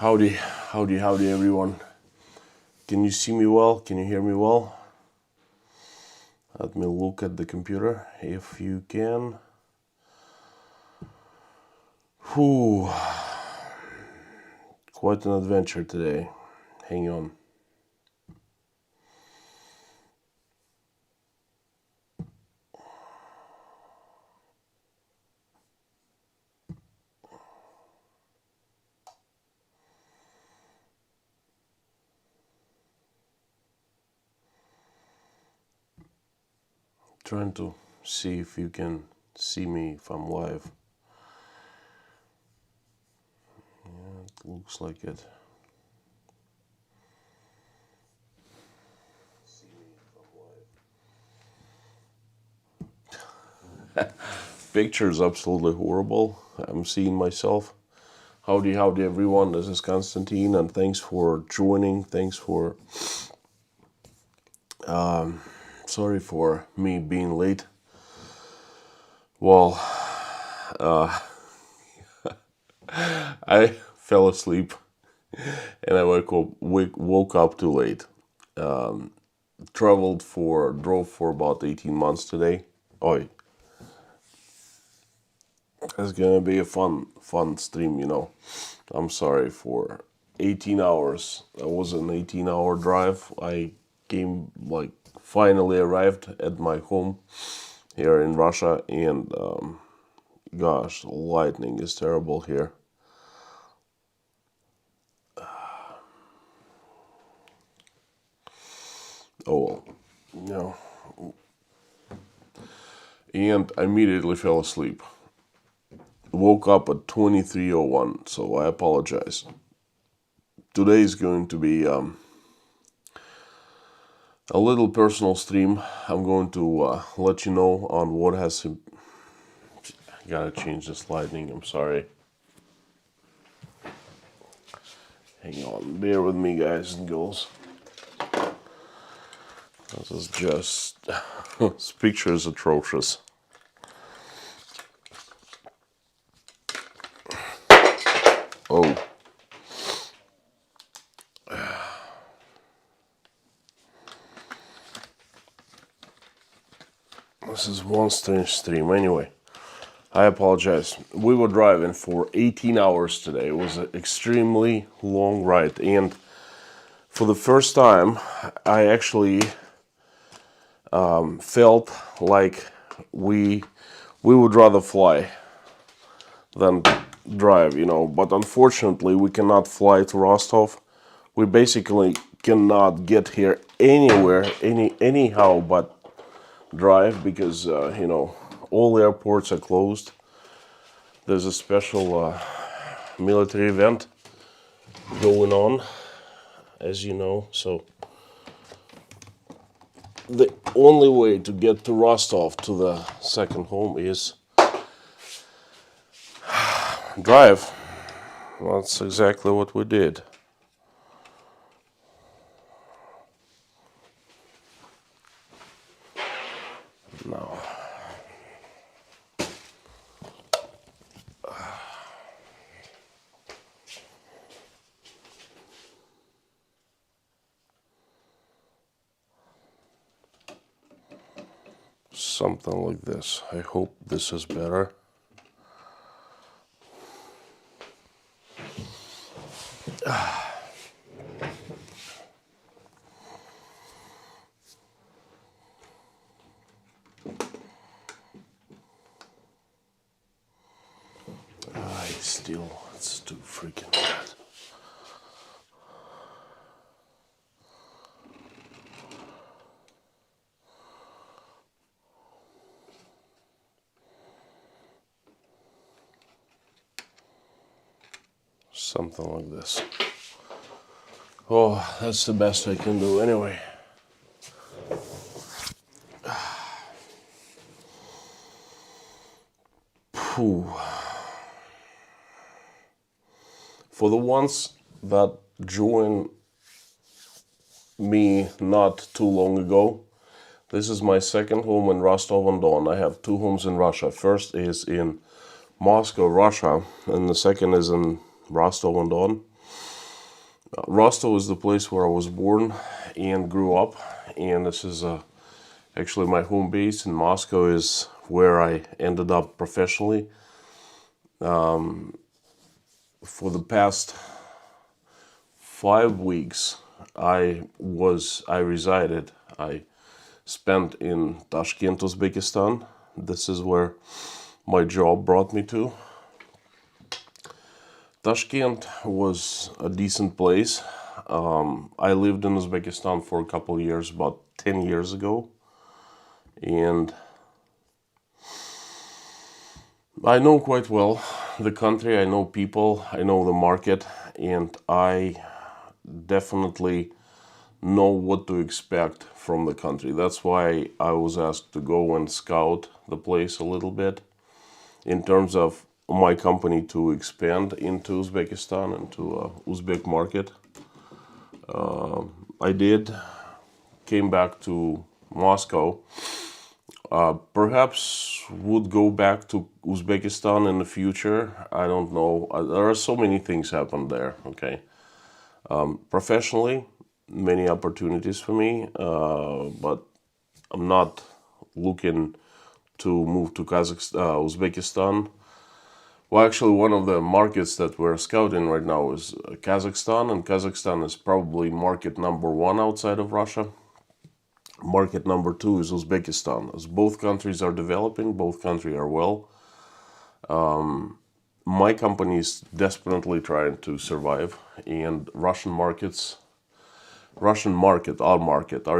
Howdy everyone. Can you see me well? Can you hear me well? Let me look at the computer if you can. Whew. Quite an adventure today. Hang on. Trying to see if you can see me if I'm live. Yeah, it looks like it. See me if I'm live. Picture is absolutely horrible. I'm seeing myself. Howdy everyone. This is Konstantin, and thanks for joining. Thanks for sorry for me being late. Well, I fell asleep and I woke up too late. Drove for about 18 months today. Oi, it's gonna be a fun stream, you know. I'm sorry for 18 hours. That was an 18-hour drive. I finally arrived at my home here in Russia, and gosh, lightning is terrible here. Oh well, no. And I immediately fell asleep. Woke up at 23:01, so I apologize. Today is going to be a little personal stream. I'm going to let you know on what has... I gotta change this lighting, I'm sorry. Hang on, bear with me guys and girls. This is just... this picture is atrocious. Oh. This is one strange stream. Anyway, I apologize. We were driving for 18 hours today. It was an extremely long ride, and for the first time I actually felt like we would rather fly than drive, you know. But unfortunately we cannot fly to Rostov. We basically cannot get here anyhow but drive, because you know, all airports are closed. There's a special military event going on, as you know, so the only way to get to Rostov, to the second home, is drive. Well, that's exactly what we did. Now, something like this. I hope this is better. It's too freaking bad. Something like this. Oh, that's the best I can do anyway. Phew. For the ones that joined me not too long ago, this is my second home in Rostov-on-Don. I have two homes in Russia. First is in Moscow, Russia, and the second is in Rostov-on-Don. Rostov is the place where I was born and grew up, and this is actually my home base. And Moscow is where I ended up professionally. For the past 5 weeks, I resided. I spent in Tashkent, Uzbekistan. This is where my job brought me to. Tashkent was a decent place. I lived in Uzbekistan for a couple of years, about 10 years ago. And I know quite well the country, I know people, I know the market, and I definitely know what to expect from the country. That's why I was asked to go and scout the place a little bit in terms of my company to expand into Uzbekistan, into Uzbek market. I did, came back to Moscow. Perhaps would go back to Uzbekistan in the future. I don't know. There are so many things happen there. Okay, professionally, many opportunities for me, but I'm not looking to move to Uzbekistan. Well, actually, one of the markets that we're scouting right now is Kazakhstan, and Kazakhstan is probably market number one outside of Russia. Market number two is Uzbekistan. As both countries are developing, both countries are well. My company is desperately trying to survive, and our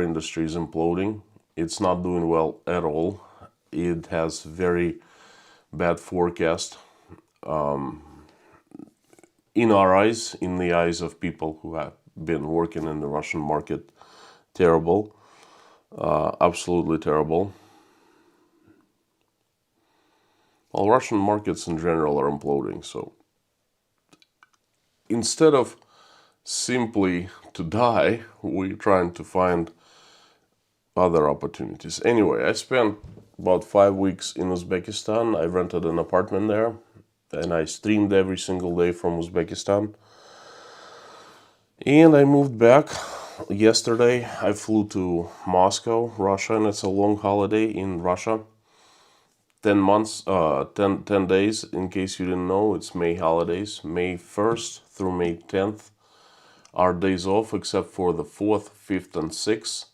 industry is imploding. It's not doing well at all. It has very bad forecast. In our eyes, in the eyes of people who have been working in the Russian market, terrible. Absolutely terrible. Well, Russian markets in general are imploding. So instead of simply to die, we're trying to find other opportunities. Anyway, I spent about 5 weeks in Uzbekistan. I rented an apartment there, and I streamed every single day from Uzbekistan. And I moved back yesterday. I flew to Moscow, Russia, and it's a long holiday in Russia. 10 days, in case you didn't know, it's May holidays. May 1st through May 10th are days off, except for the 4th, 5th, and 6th.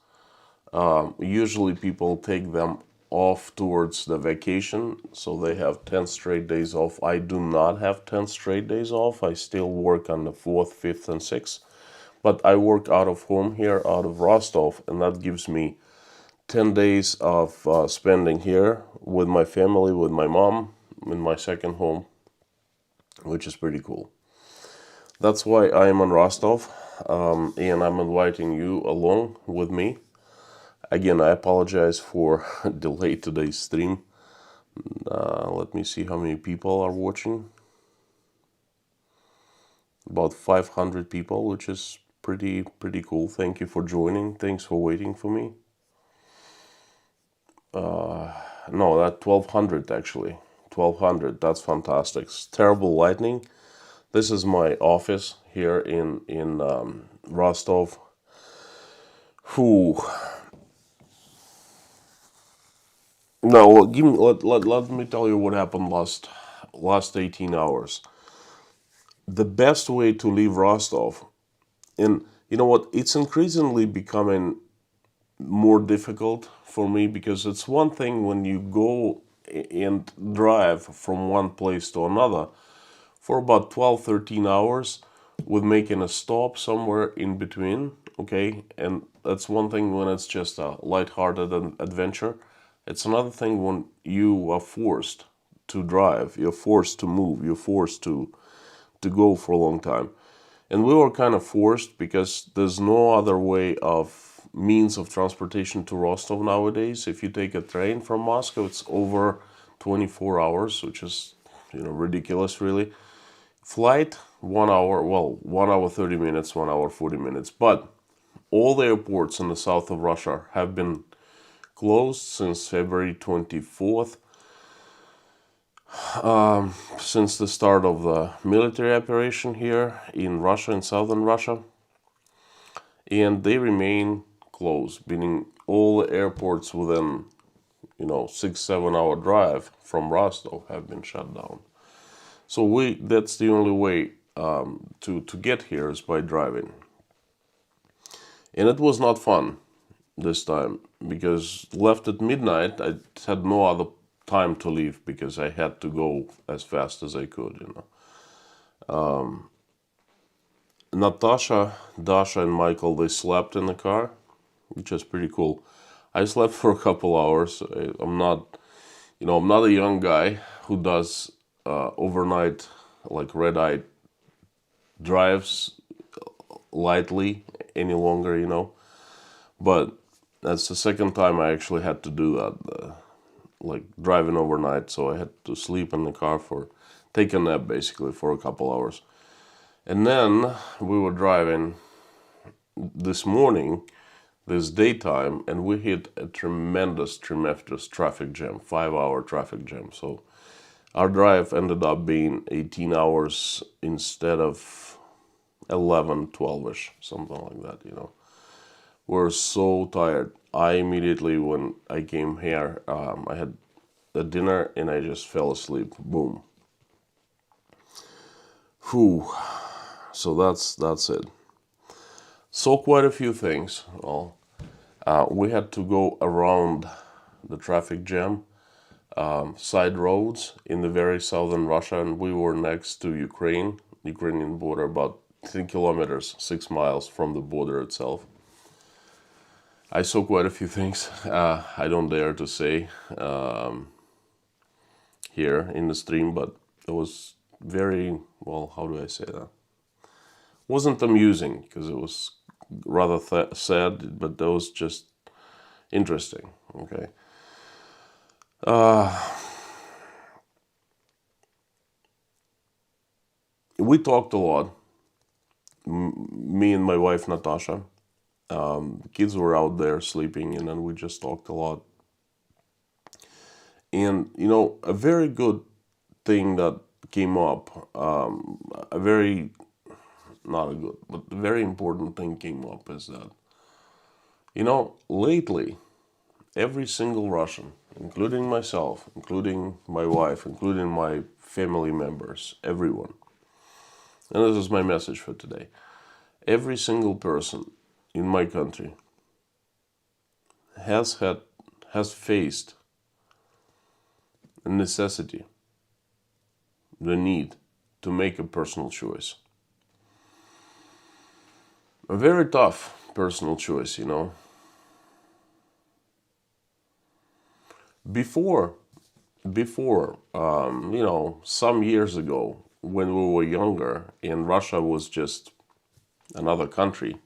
Usually people take them off towards the vacation, so they have 10 straight days off. I do not have 10 straight days off. I still work on the 4th, 5th, and 6th. But I work out of home here, out of Rostov, and that gives me 10 days of spending here with my family, with my mom, in my second home, which is pretty cool. That's why I am in Rostov, and I'm inviting you along with me. Again, I apologize for delay today's stream. Let me see how many people are watching. About 500 people, which is pretty cool. Thank you for joining. Thanks for waiting for me. No, that 1200 actually. 1200, that's fantastic. It's terrible lightning. This is my office here in Rostov. Whew. Now, let me tell you what happened last 18 hours. The best way to leave Rostov, and you know what, it's increasingly becoming more difficult for me, because it's one thing when you go and drive from one place to another for about 12, 13 hours with making a stop somewhere in between, okay? And that's one thing when it's just a lighthearted adventure. It's another thing when you are forced to drive, you're forced to move, you're forced to go for a long time. And we were kind of forced because there's no other way of means of transportation to Rostov nowadays. If you take a train from Moscow, it's over 24 hours, which is, ridiculous, really. Flight, 1 hour, 1 hour 30 minutes, 1 hour 40 minutes. But all the airports in the south of Russia have been closed since February 24th. Since the start of the military operation here in Russia, in southern Russia. and they remain closed, meaning all the airports within 6-7 hour drive from Rostov have been shut down. So that's the only way to get here is by driving. And it was not fun this time because left at midnight, I had no other time to leave because I had to go as fast as I could. Natasha, Dasha, and Michael, they slept in the car, which is pretty cool. I slept for a couple hours. I'm not a young guy who does overnight, like red-eye drives lightly any longer. But that's the second time I actually had to do that, like driving overnight. So I had to sleep in the car take a nap basically for a couple hours. And then we were driving this morning, this daytime, and we hit a tremendous traffic jam, 5-hour traffic jam. So our drive ended up being 18 hours instead of 11, 12-ish, something like that. We're so tired. I immediately, when I came here, I had a dinner and I just fell asleep. Boom. Whew. So that's it. Saw quite a few things. Well, we had to go around the traffic jam, side roads in the very southern Russia, and we were next to Ukrainian border, about 10 kilometers, 6 miles from the border itself. I saw quite a few things I don't dare to say here in the stream, but it was very, well, how do I say that? Wasn't amusing because it was rather sad, but that was just interesting. Okay. We talked a lot. Me and my wife Natasha. Kids were out there sleeping, and then we just talked a lot. And a very good thing that came up, a very not a good, but a very important thing came up is that lately every single Russian, including myself, including my wife, including my family members, everyone, and this is my message for today, every single person in my country has faced a necessity, the need to make a personal choice. A very tough personal choice. Before, some years ago, when we were younger and Russia was just another country,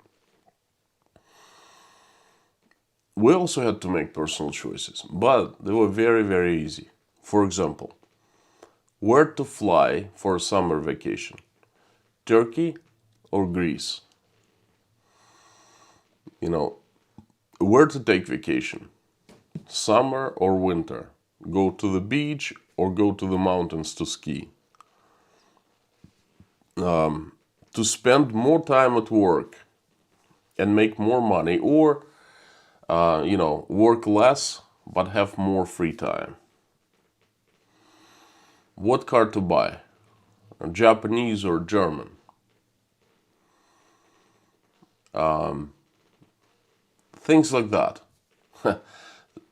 we also had to make personal choices, but they were very, very easy. For example, where to fly for a summer vacation, Turkey or Greece? Where to take vacation, summer or winter? Go to the beach or go to the mountains to ski? To spend more time at work and make more money, or work less but have more free time? What car to buy, Japanese or German? Things like that.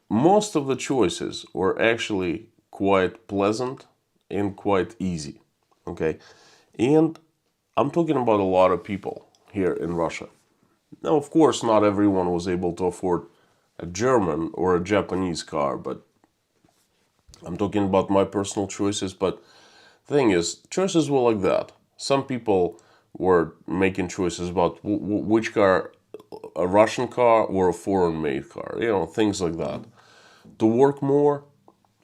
Most of the choices were actually quite pleasant and quite easy. Okay, and I'm talking about a lot of people here in Russia. Now, of course, not everyone was able to afford a German or a Japanese car, but I'm talking about my personal choices. But the thing is, choices were like that. Some people were making choices about which car, a Russian car or a foreign-made car, things like that. To work more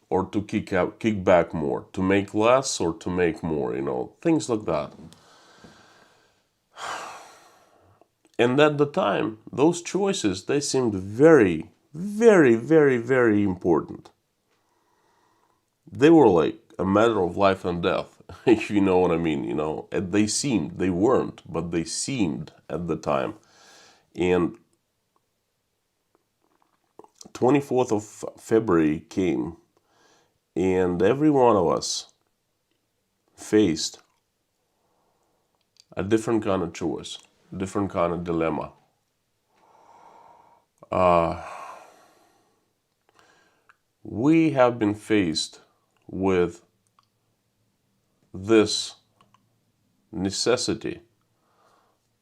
or to kick back more, to make less or to make more, things like that. And at the time, those choices, they seemed very, very, very, very important. They were like a matter of life and death, if you know what I mean, And they weren't, but they seemed at the time. And 24th of February came, and every one of us faced a different kind of choice, different kind of dilemma. We have been faced with this necessity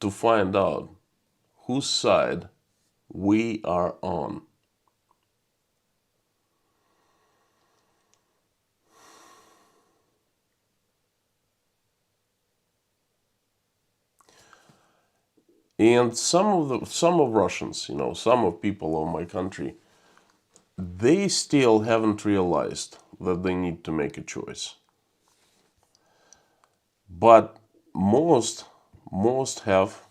to find out whose side we are on. And some of Russians, some of people of my country, they still haven't realized that they need to make a choice. But most have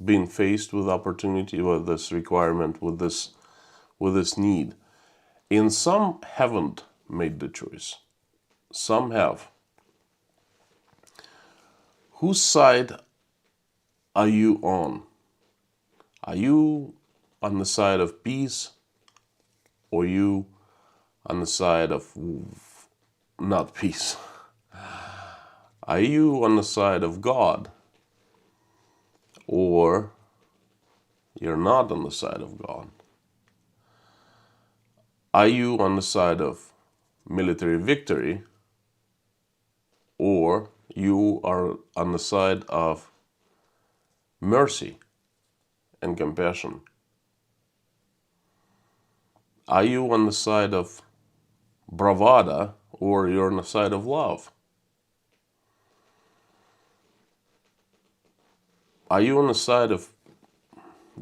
been faced with opportunity, with this requirement, with this need. And some haven't made the choice. Some have. Whose side are you on? Are you on the side of peace, or you on the side of not peace? Are you on the side of God, or you're not on the side of God? Are you on the side of military victory, or you are on the side of mercy and compassion? Are you on the side of bravado, or you're on the side of love? Are you on the side of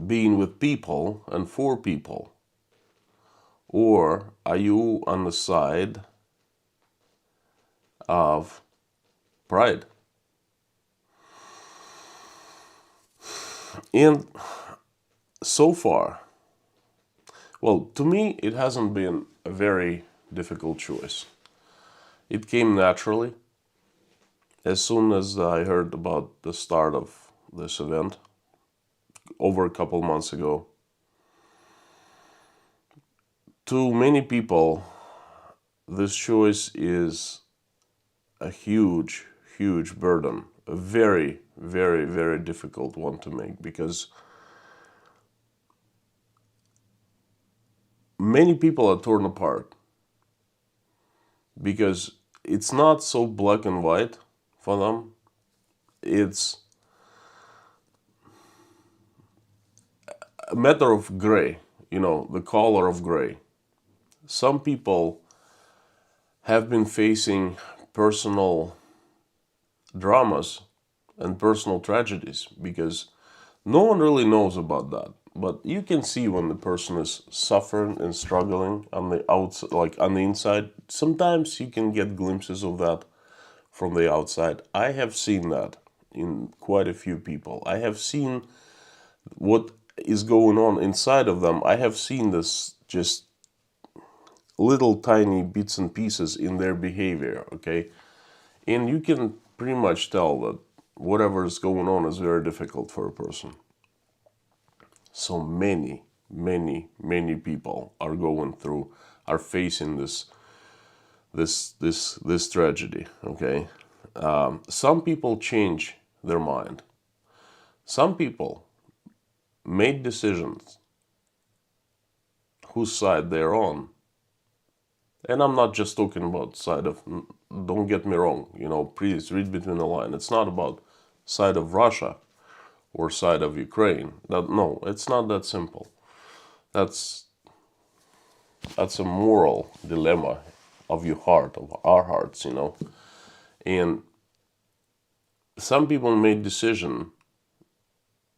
being with people and for people, or are you on the side of pride? And so far, well, to me, it hasn't been a very difficult choice. It came naturally as soon as I heard about the start of this event over a couple months ago. To many people, this choice is a huge, huge burden, a very, very, very difficult one to make, because many people are torn apart, because it's not so black and white for them. It's a matter of gray, the color of gray. Some people have been facing personal dramas and personal tragedies, because no one really knows about that. But you can see when the person is suffering and struggling on the outside, like on the inside. Sometimes you can get glimpses of that from the outside. I have seen that in quite a few people. I have seen what is going on inside of them. I have seen this just little tiny bits and pieces in their behavior, okay? And you can pretty much tell that whatever is going on is very difficult for a person. So many, many, many people are facing this tragedy, okay? Some people change their mind. Some people made decisions whose side they're on. And I'm not just talking about side of, don't get me wrong, please read between the lines. It's not about side of Russia or side of Ukraine. No, it's not that simple. That's a moral dilemma of your heart, of our hearts, And some people made decision,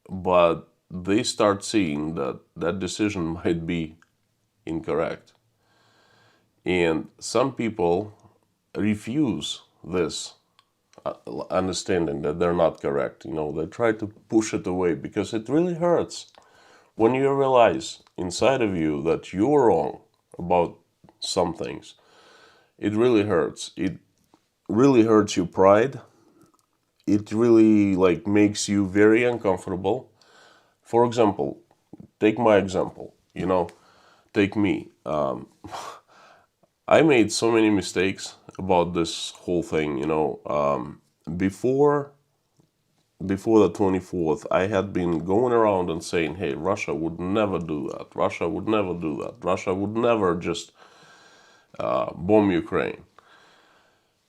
but they start seeing that decision might be incorrect. And some people refuse this understanding that they're not correct. They try to push it away, because it really hurts when you realize inside of you that you're wrong about some things. It really hurts. It really hurts your pride. It really makes you very uncomfortable, For example, take my example, take me. I made so many mistakes about this whole thing, before the 24th, I had been going around and saying, hey, Russia would never do that. Russia would never do that. Russia would never just bomb Ukraine.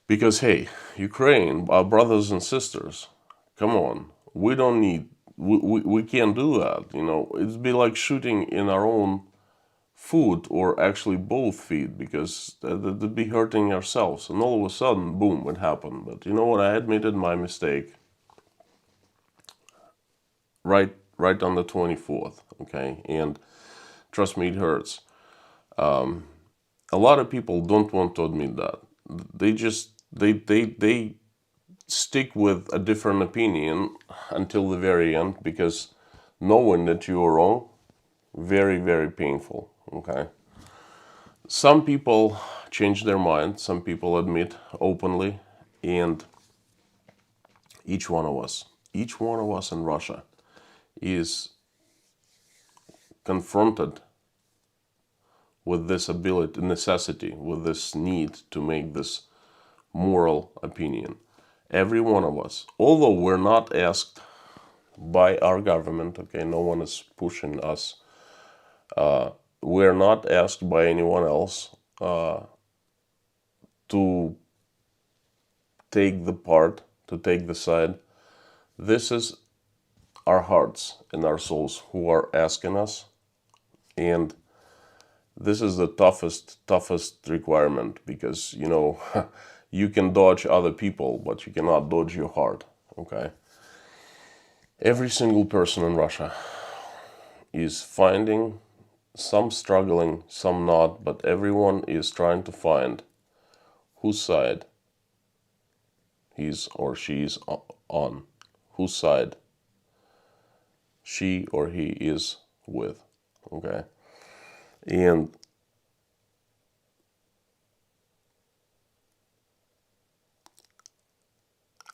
Because, hey, Ukraine, our brothers and sisters, come on. We don't need, we can't do that. It'd be like shooting in our own foot, or actually both feet, because that'd be hurting ourselves. And all of a sudden, boom, it happened. But you know what? I admitted my mistake right on the 24th, okay? And trust me, it hurts. A lot of people don't want to admit that. They stick with a different opinion until the very end, because knowing that you are wrong, very, very painful, okay? Some people change their mind, some people admit openly, and each one of us in Russia is confronted with this necessity, with this need to make this moral opinion. Every one of us, although we're not asked by our government, okay, no one is pushing us, we're not asked by anyone else to take the part, to take the side. This is our hearts and our souls who are asking us, and this is the toughest requirement, because you can dodge other people, but you cannot dodge your heart, okay? Every single person in Russia is finding, some struggling, some not, but everyone is trying to find whose side he's or she is on, whose side she or he is with, okay? And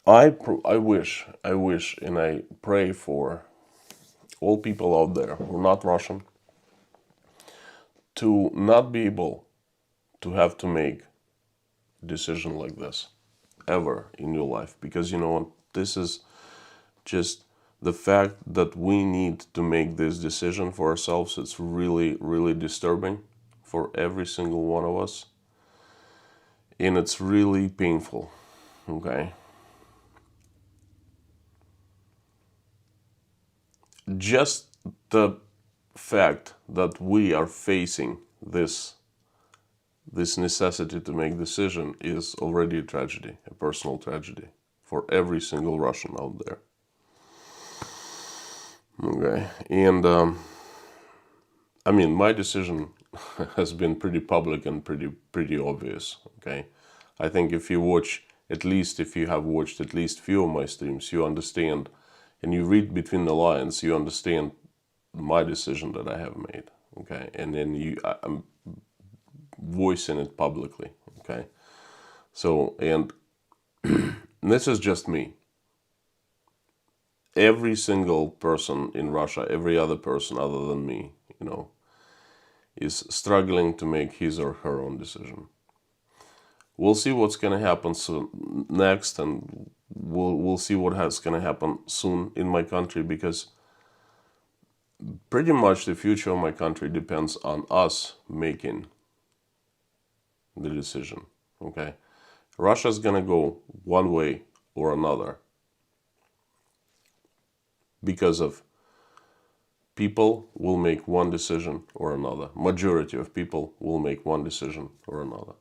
I wish, and I pray for all people out there who are not Russian to not be able to have to make a decision like this ever in your life. Because this is just the fact that we need to make this decision for ourselves. It's really, really disturbing for every single one of us. And it's really painful, okay? Just the fact that we are facing this necessity to make decision is already a tragedy, a personal tragedy for every single Russian out there. Okay, and I mean, my decision has been pretty public and pretty obvious. Okay, I think if you have watched at least few of my streams, you understand, and you read between the lines, you understand my decision that I have made. Okay, and then I'm voicing it publicly. Okay, so, and this is just me. Every single person in Russia, every other person other than me, is struggling to make his or her own decision. We'll see what's going to happen next, and we'll see what's going to happen soon in my country, because pretty much the future of my country depends on us making the decision. Okay, Russia's going to go one way or another, because of people will make one decision or another. Majority of people will make one decision or another.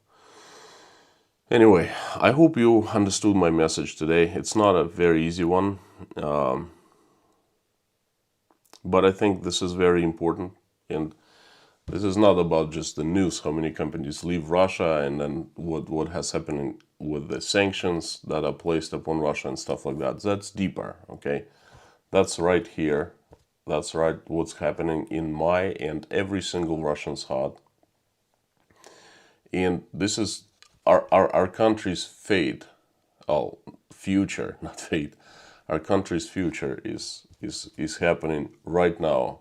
Anyway, I hope you understood my message today. It's not a very easy one, but I think this is very important. And this is not about just the news, how many companies leave Russia, and then what has happened with the sanctions that are placed upon Russia and stuff like that. That's deeper, okay? That's right here. That's right what's happening in my and every single Russian's heart. And this is our country's fate. Oh, future, not fate. Our country's future is is happening right now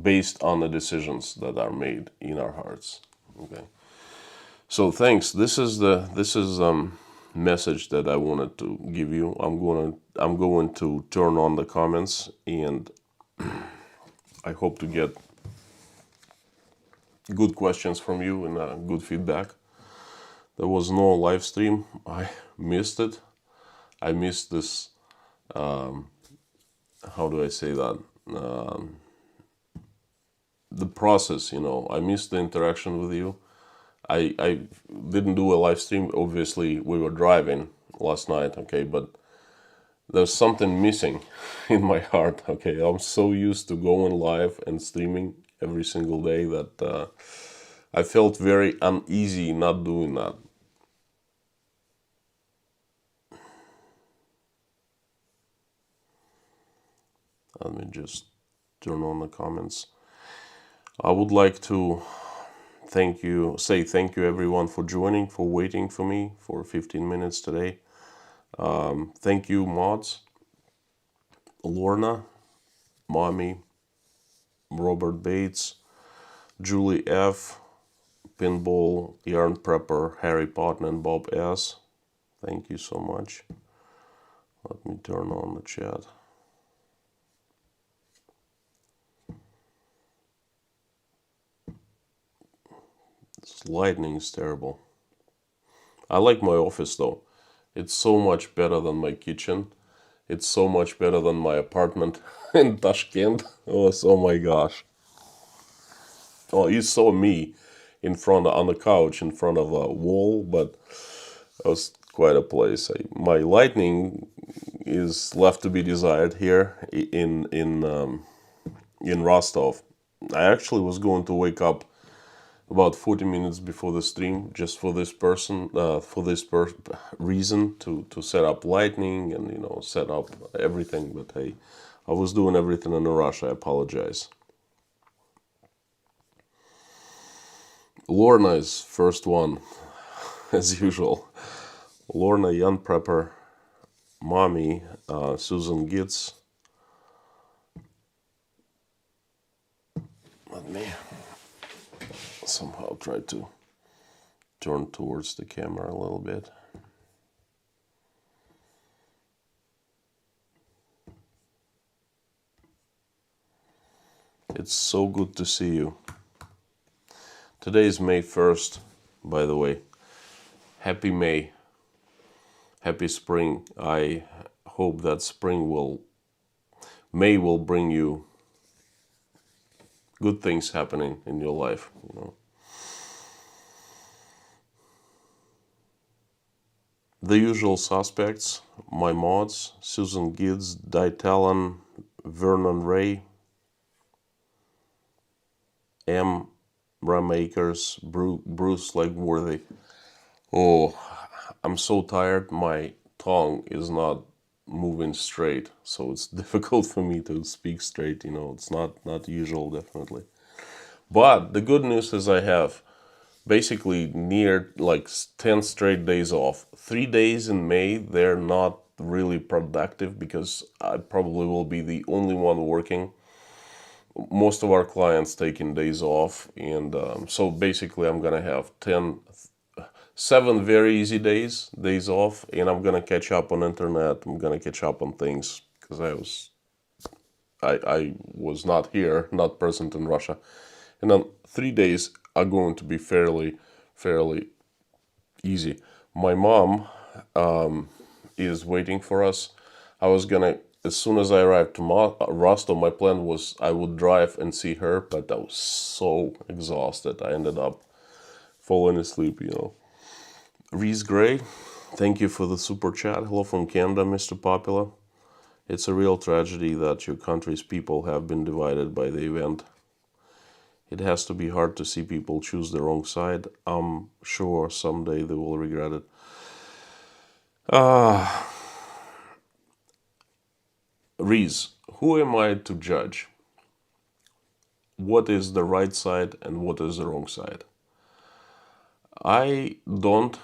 based on the decisions that are made in our hearts. Okay. So thanks. This is message that I wanted to give you. I'm going to turn on the comments, and I hope to get good questions from you and good feedback. There was no live stream. I missed it. I missed this. How do I say that? The process. I missed the interaction with you. I didn't do a live stream. Obviously, we were driving last night. Okay, but there's something missing in my heart. Okay, I'm so used to going live and streaming every single day that I felt very uneasy not doing that. Let me just turn on the comments. I would like to say thank you everyone for joining, for waiting for me for 15 minutes today. Thank you, mods. Lorna, Mommy, Robert Bates, Julie F, Pinball, Yarn Prepper, Harry Potter, and Bob S. Thank you so much. Let me turn on the chat. This lighting is terrible. I like my office though. It's so much better than my kitchen. It's so much better than my apartment in Tashkent. Oh my gosh. Oh, you saw me on the couch in front of a wall, but it was quite a place. My lighting is left to be desired here in Rostov. I actually was going to wake up about 40 minutes before the stream, just for this reason to set up lighting and set up everything. But hey, I was doing everything in a rush. I apologize. Lorna is first one, as usual. Lorna, Jan Prepper, Mommy, Susan Gitz. Let me somehow try to turn towards the camera a little bit. It's so good to see you. Today is May 1st, by the way. Happy May. Happy spring. I hope that May will bring you good things happening in your life. The usual suspects, my mods, Susan Gids, Ditalon, Vernon Ray, M. Ramakers, Bruce Legworthy. Oh, I'm so tired. My tongue is not moving straight, so it's difficult for me to speak straight. It's not usual, definitely. But the good news is I have basically near like 10 straight days off. 3 days in May, they're not really productive because I probably will be the only one working. Most of our clients taking days off, and so basically I'm gonna have 7 very easy days off, and I'm gonna catch up on internet. I'm gonna catch up on things because I was not here, not present in Russia, and then 3 days are going to be fairly easy. My mom is waiting for us. I was gonna, as soon as I arrived to Rostov, my plan was I would drive and see her, but I was so exhausted. I ended up falling asleep. Reese Gray, thank you for the super chat. Hello from Canada, Mr. Popular. It's a real tragedy that your country's people have been divided by the event. It has to be hard to see people choose the wrong side. I'm sure someday they will regret it. Reese, who am I to judge what is the right side and what is the wrong side? I don't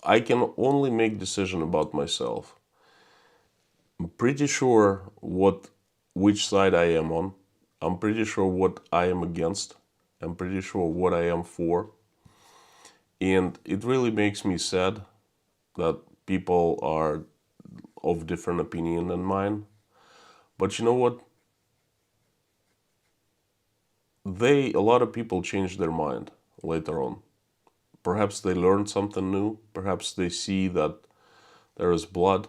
I can only make decision about myself. I'm pretty sure which side I am on. I'm pretty sure what I am against. I'm pretty sure what I am for. And it really makes me sad that people are of different opinion than mine. But you know what? A lot of people change their mind later on. Perhaps they learn something new. Perhaps they see that there is blood.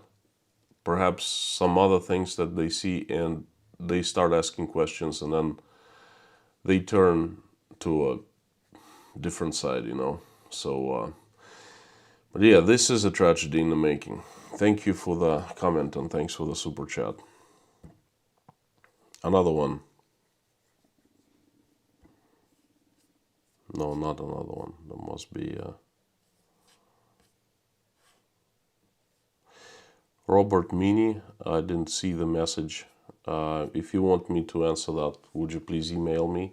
Perhaps some other things that they see, and they start asking questions, and then they turn to a different side, So, but yeah, this is a tragedy in the making. Thank you for the comment, and thanks for the super chat. Another one. No, not another one. There must be Robert Meany. I didn't see the message. If you want me to answer that, would you please email me?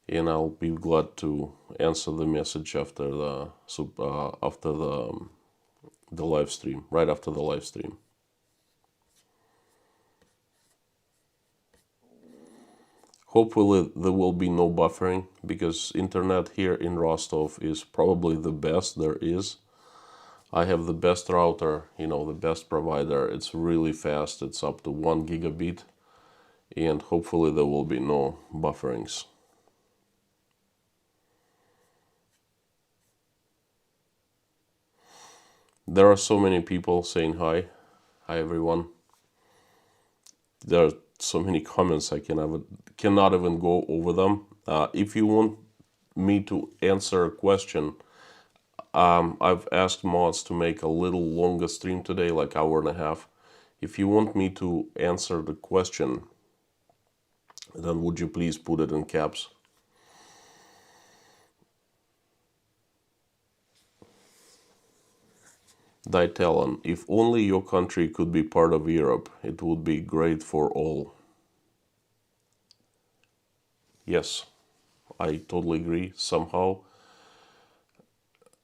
And I'll be glad to answer the message after the live stream, right after the live stream. Hopefully there will be no buffering, because internet here in Rostov is probably the best there is. I have the best router, the best provider. It's really fast. It's up to 1 gigabit, and hopefully there will be no bufferings. There are so many people saying hi. Hi everyone. There are so many comments I cannot even go over them. If you want me to answer a question, I've asked mods to make a little longer stream today, like hour and a half. If you want me to answer the question, then would you please put it in caps? Ditelon, if only your country could be part of Europe, it would be great for all. Yes, I totally agree. Somehow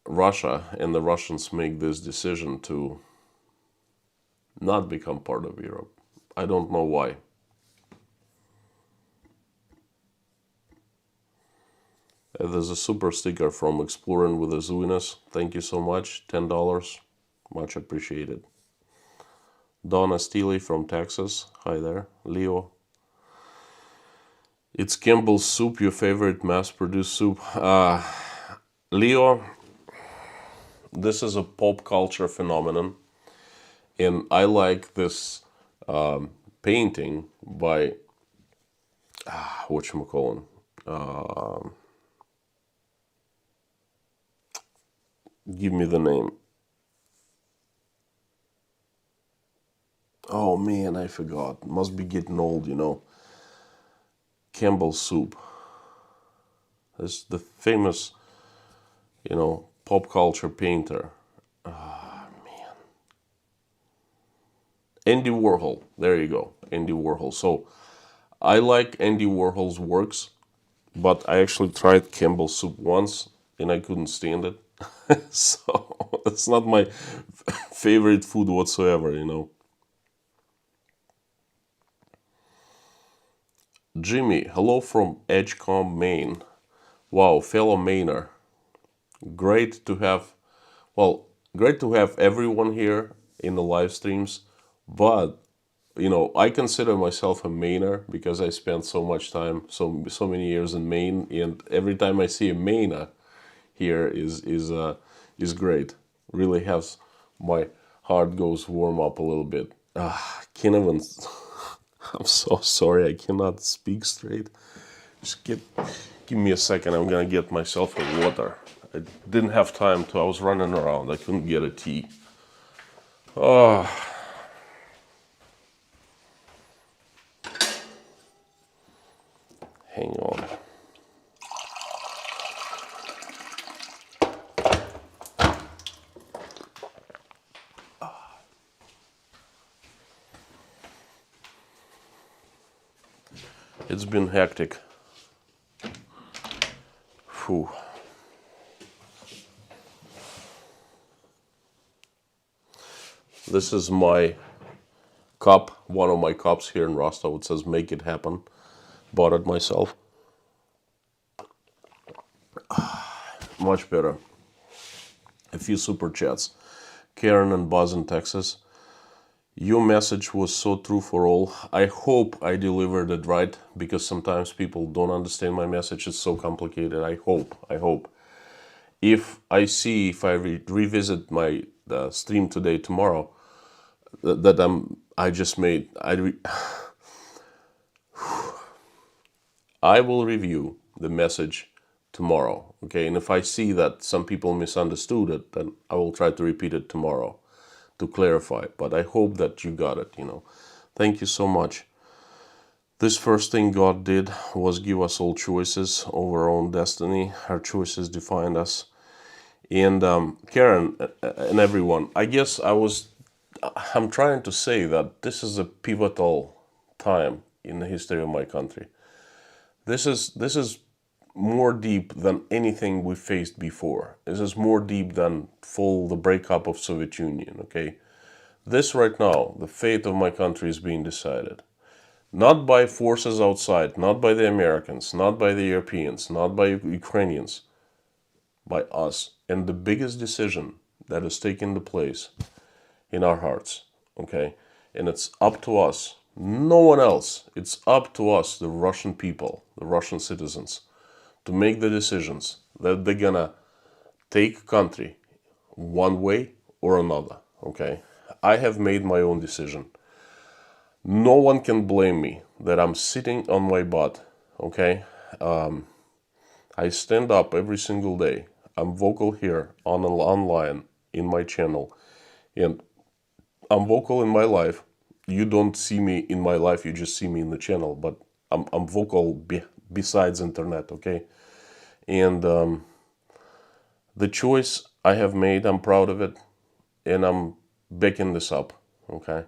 Russia and the Russians make this decision to not become part of Europe. I don't know why. There's a super sticker from Exploring with Azuinas. Thank you so much. $10. Much appreciated. Donna Steely from Texas. Hi there. Leo. It's Campbell's soup, your favorite mass-produced soup. Leo, this is a pop culture phenomenon. And I like this painting by, whatchamacallit, give me the name. Oh man, I forgot. Must be getting old, Campbell's soup. It's the famous, pop culture painter. Man. Andy Warhol. There you go. Andy Warhol. So I like Andy Warhol's works, but I actually tried Campbell's soup once and I couldn't stand it. So it's not my favorite food whatsoever, Jimmy, hello from Edgecombe, Maine. Wow, fellow Mainer. Great to have, great to have everyone here in the live streams. But, I consider myself a Mainer because I spent so much time, so many years in Maine. And every time I see a Mainer here is great. Really has, my heart goes warm up a little bit. Can't even... I'm so sorry, I cannot speak straight. Just give me a second, I'm gonna get myself a water. I didn't have time to, I was running around, I couldn't get a tea. Oh. Hang on. It's been hectic. Phew. This is my cup, one of my cups here in Rostov. It says "Make It Happen." Bought it myself. Much better. A few super chats. Karen and Buzz in Texas. Your message was so true for all. I hope I delivered it right, because sometimes people don't understand my message. It's so complicated. I hope. If I revisit my stream today, tomorrow, that I just made, I will review the message tomorrow, okay? And if I see that some people misunderstood it, then I will try to repeat it tomorrow to clarify. But I hope that you got it, Thank you so much. This first thing God did was give us all choices over our own destiny. Our choices defined us. And Karen and everyone, I guess I'm trying to say that this is a pivotal time in the history of my country. This is more deep than anything we faced before. This is more deep than the breakup of Soviet Union, okay? This right now, the fate of my country is being decided. Not by forces outside, not by the Americans, not by the Europeans, not by Ukrainians, by us. And the biggest decision that is taking the place in our hearts, okay? And it's up to us, no one else. It's up to us, the Russian people, the Russian citizens, to make the decisions that they're gonna take country one way or another, okay? I have made my own decision. No one can blame me that I'm sitting on my butt, okay? I stand up every single day. I'm vocal here online in my channel, and I'm vocal in my life. You don't see me in my life, you just see me in the channel, but I'm vocal besides internet, okay? And the choice I have made, I'm proud of it, and I'm backing this up, okay?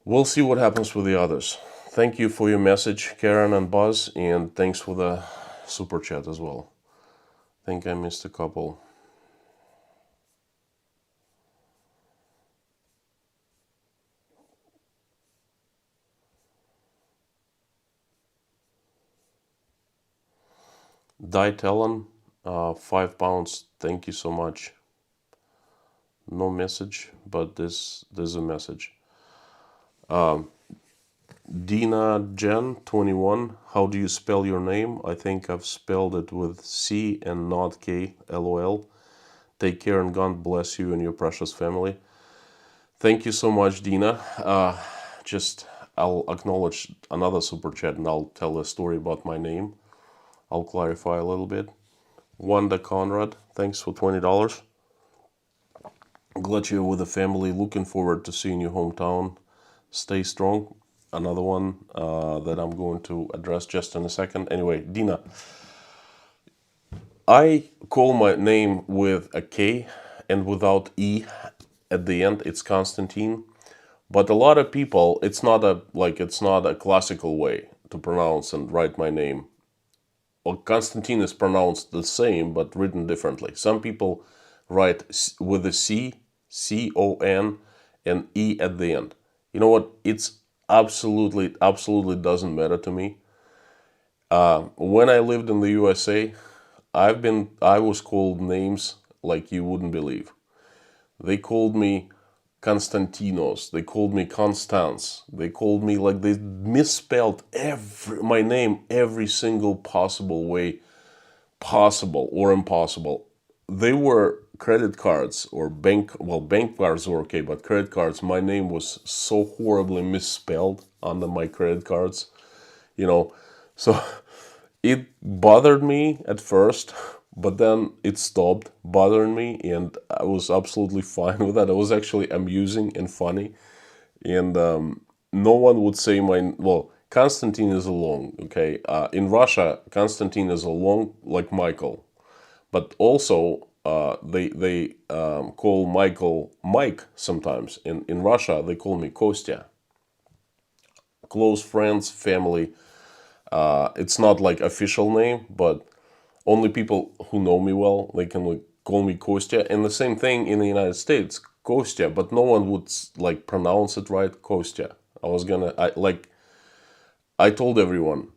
We'll see what happens with the others. Thank you for your message, Karen and Buzz, and thanks for the super chat as well. I think I missed a couple. Dietellon, £5. Thank you so much. No message, but there's a message. Dina Jen 21. How do you spell your name? I think I've spelled it with C and not K. LOL. Take care and God bless you and your precious family. Thank you so much, Dina. I'll acknowledge another super chat and I'll tell a story about my name. I'll clarify a little bit. Wanda Conrad, thanks for $20. Glad you're with the family. Looking forward to seeing your hometown. Stay strong. Another one that I'm going to address just in a second. Anyway, Dina, I call my name with a K and without E at the end. It's Konstantin. But a lot of people, it's not a classical way to pronounce and write my name. Well, Konstantin is pronounced the same but written differently. Some people write with a C, C-O-N, and E at the end. You know what? It's absolutely doesn't matter to me. When I lived in the USA, I was called names like you wouldn't believe. They called me Konstantinos. They called me Constance. They called me like they misspelled my name every single possible way, possible or impossible. They were credit cards or bank cards were okay, but credit cards, my name was so horribly misspelled under my credit cards, so it bothered me at first, but then it stopped bothering me and I was absolutely fine with that. It was actually amusing and funny, and no one would say Konstantin is a long, okay? In Russia, Konstantin is a long like Michael, but also they call Michael Mike sometimes. In Russia, they call me Kostya. Close friends, family. It's not like official name, but only people who know me well, they can call me Kostya, and the same thing in the United States, Kostya, but no one would like pronounce it right, Kostya. I told everyone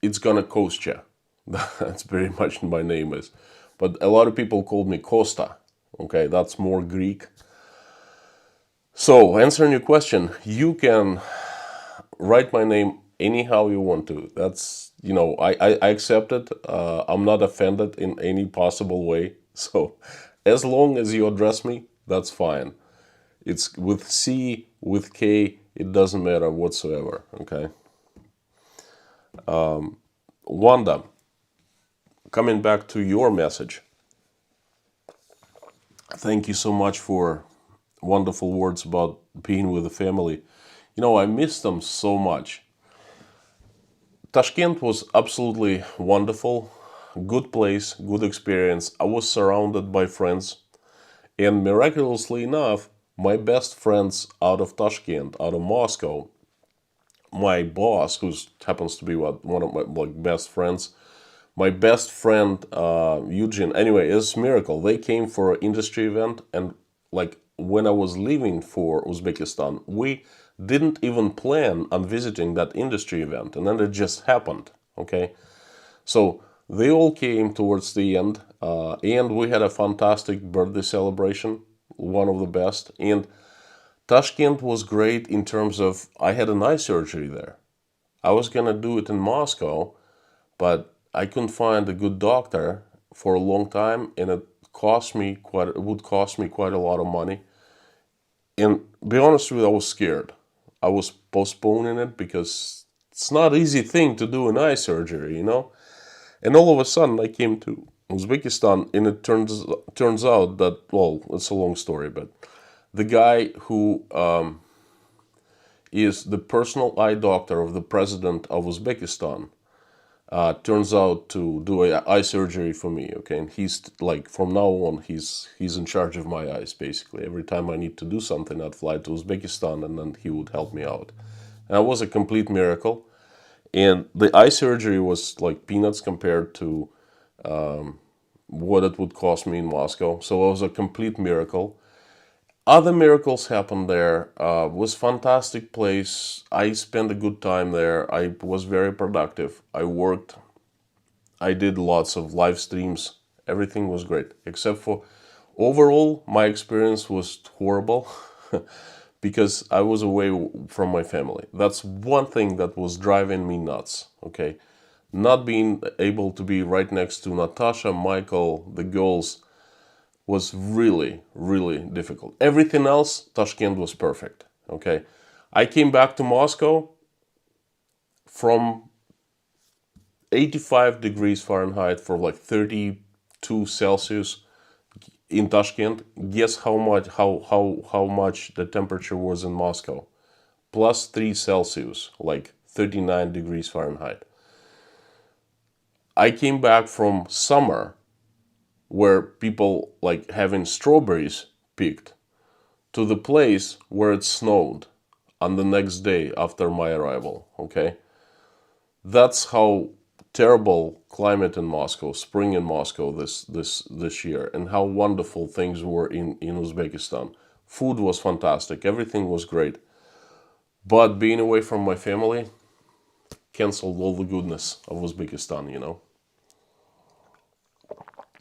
it's gonna Kostya. That's very much my name is, but a lot of people called me Costa. Okay, that's more Greek. So answering your question, you can write my name anyhow you want to. That's, I accept it. I'm not offended in any possible way. So as long as you address me, that's fine. It's with C, with K, it doesn't matter whatsoever. Okay. Wanda, coming back to your message, thank you so much for wonderful words about being with the family. I miss them so much. Tashkent was absolutely wonderful, good place, good experience. I was surrounded by friends, and miraculously enough, my best friends out of Tashkent, out of Moscow, my boss, who happens to be one of my best friends, my best friend Eugene. Anyway, it's a miracle. They came for an industry event, and when I was leaving for Uzbekistan, we didn't even plan on visiting that industry event, and then it just happened. Okay, so they all came towards the end, and we had a fantastic birthday celebration, one of the best. And Tashkent was great in terms of I had an eye surgery there. I was gonna do it in Moscow, but I couldn't find a good doctor for a long time, and it would cost me quite a lot of money. And be honest with you, I was scared. I was postponing it because it's not an easy thing to do an eye surgery. And all of a sudden, I came to Uzbekistan, and it turns out that, well, it's a long story, but the guy who is the personal eye doctor of the president of Uzbekistan turns out to do eye surgery for me. Okay, and he's like, from now on, he's in charge of my eyes basically. Every time I need to do something, I'd fly to Uzbekistan, and then he would help me out. And it was a complete miracle. And the eye surgery was like peanuts compared to what it would cost me in Moscow. So it was a complete miracle. Other miracles happened there. Was fantastic place. I spent a good time there. I was very productive. I worked. I did lots of live streams. Everything was great, except for overall, my experience was horrible because I was away from my family. That's one thing that was driving me nuts. Okay, not being able to be right next to Natasha, Michael, the girls was really, really difficult. Everything else, Tashkent was perfect. Okay, I came back to Moscow from 85 degrees Fahrenheit for like 32 Celsius in Tashkent. Guess how much the temperature was in Moscow? Plus 3 Celsius, like 39 degrees Fahrenheit. I came back from summer where people like having strawberries picked to the place where it snowed on the next day after my arrival. Okay, that's how terrible climate in Moscow, spring in Moscow this year, and how wonderful things were in Uzbekistan. Food was fantastic, everything was great, but being away from my family canceled all the goodness of Uzbekistan.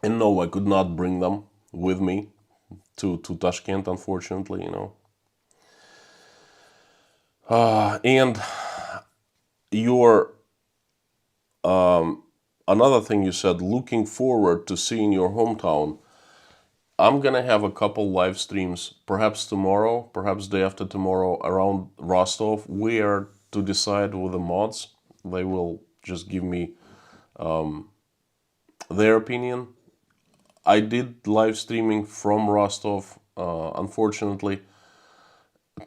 And no, I could not bring them with me to Tashkent, unfortunately. And your another thing you said, looking forward to seeing your hometown. I'm gonna have a couple live streams, perhaps tomorrow, perhaps day after tomorrow, around Rostov. We are to decide with the mods. They will just give me their opinion. I did live streaming from Rostov. Unfortunately,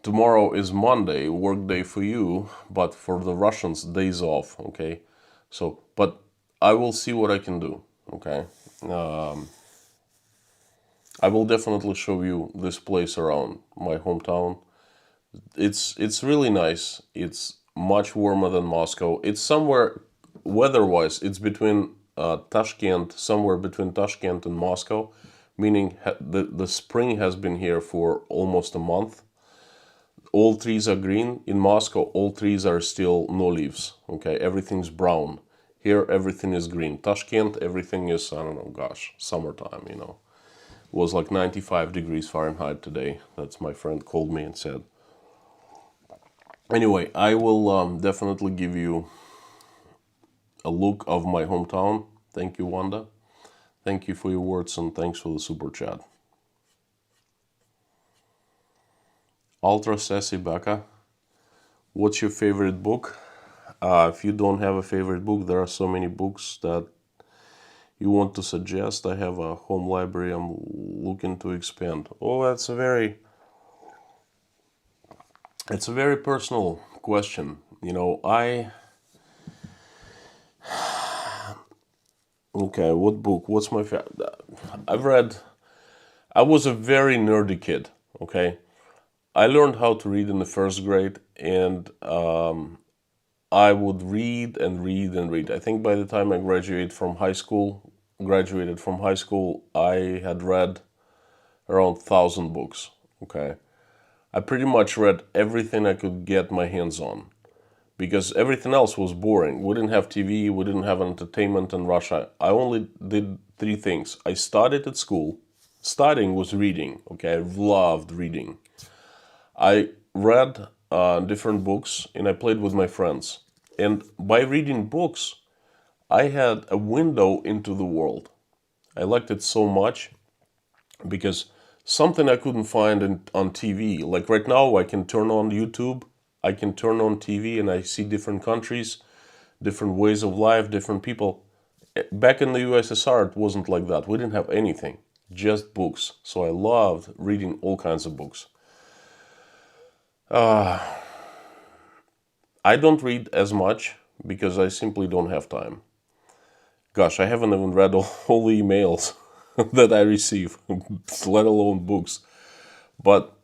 tomorrow is Monday, work day for you, but for the Russians, days off. Okay, so but I will see what I can do. Okay, I will definitely show you this place around my hometown. It's really nice. It's much warmer than Moscow. It's somewhere weather-wise. It's between Tashkent, somewhere between Tashkent and Moscow, meaning the spring has been here for almost a month. All trees are green. In Moscow, all trees are still no leaves. Okay, everything's brown. Here, everything is green. Tashkent, everything is, I don't know, gosh, summertime, you know. It was like 95 degrees Fahrenheit today. That's my friend called me and said. Anyway, I will definitely give you a look of my hometown. Thank you, Wanda. Thank you for your words and thanks for the super chat. Ultra Sassy Becca, what's your favorite book? If you don't have a favorite book, there are so many books that you want to suggest. I have a home library I'm looking to expand. Oh, it's a very personal question. You know, okay, what book? What's my favorite? I was a very nerdy kid, okay? I learned how to read in the first grade, and I would read and read and read. I think by the time I graduated from high school, I had read around 1,000 books, okay? I pretty much read everything I could get my hands on, because everything else was boring. We didn't have TV, we didn't have entertainment in Russia. I only did 3 things. I studied at school. Studying was reading, okay? I loved reading. I read different books and I played with my friends. And by reading books, I had a window into the world. I liked it so much because something I couldn't find on TV. Like right now, I can turn on YouTube, I can turn on TV and I see different countries, different ways of life, different people. Back in the USSR, it wasn't like that. We didn't have anything, just books. So I loved reading all kinds of books. I don't read as much because I simply don't have time. Gosh, I haven't even read all the emails that I receive, let alone books. But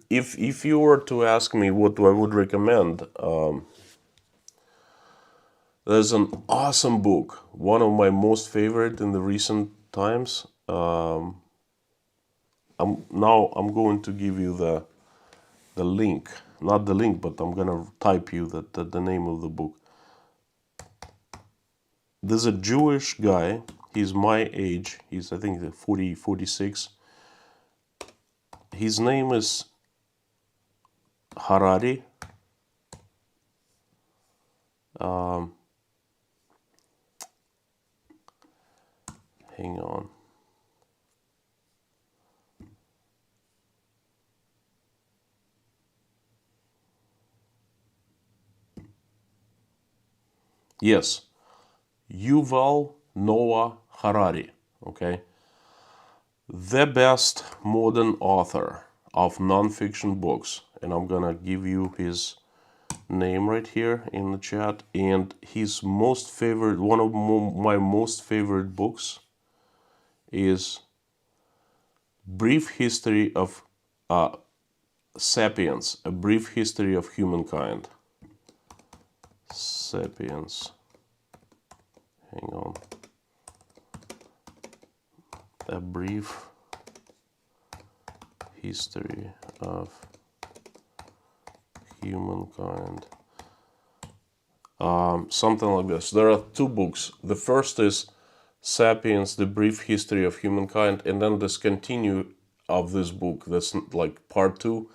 if you were to ask me what I would recommend, there's an awesome book, one of my most favorite in the recent times. I'm going to give you the link, not the link, but I'm gonna type you the name of the book. There's a Jewish guy. He's my age. He's, I think, 40, 46. His name is Harari. Hang on. Yes, Yuval Noah Harari. Okay, the best modern author of non-fiction books, and I'm gonna give you his name right here in the chat. And his most favorite, one of my most favorite books is Brief History of Sapiens, A Brief History of Humankind. Sapiens. Hang on. A Brief History of Humankind. Something like this. There are 2 books. The first is Sapiens, The Brief History of Humankind, and then this continue of this book. That's like part 2.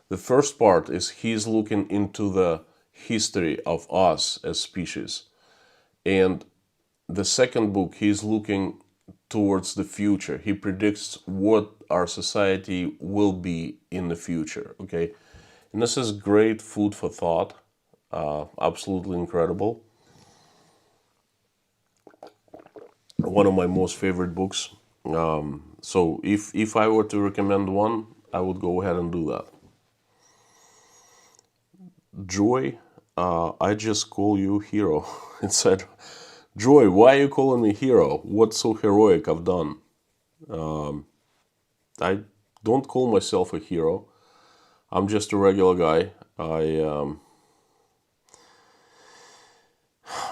The first part is he's looking into the history of us as species. And the second book, he's looking towards the future. He predicts what our society will be in the future, okay? And this is great food for thought. Absolutely incredible. One of my most favorite books. So if I were to recommend one, I would go ahead and do that. Joy, I just call you hero. It said, Joy, why are you calling me hero? What's so heroic I've done? I don't call myself a hero. I'm just a regular guy.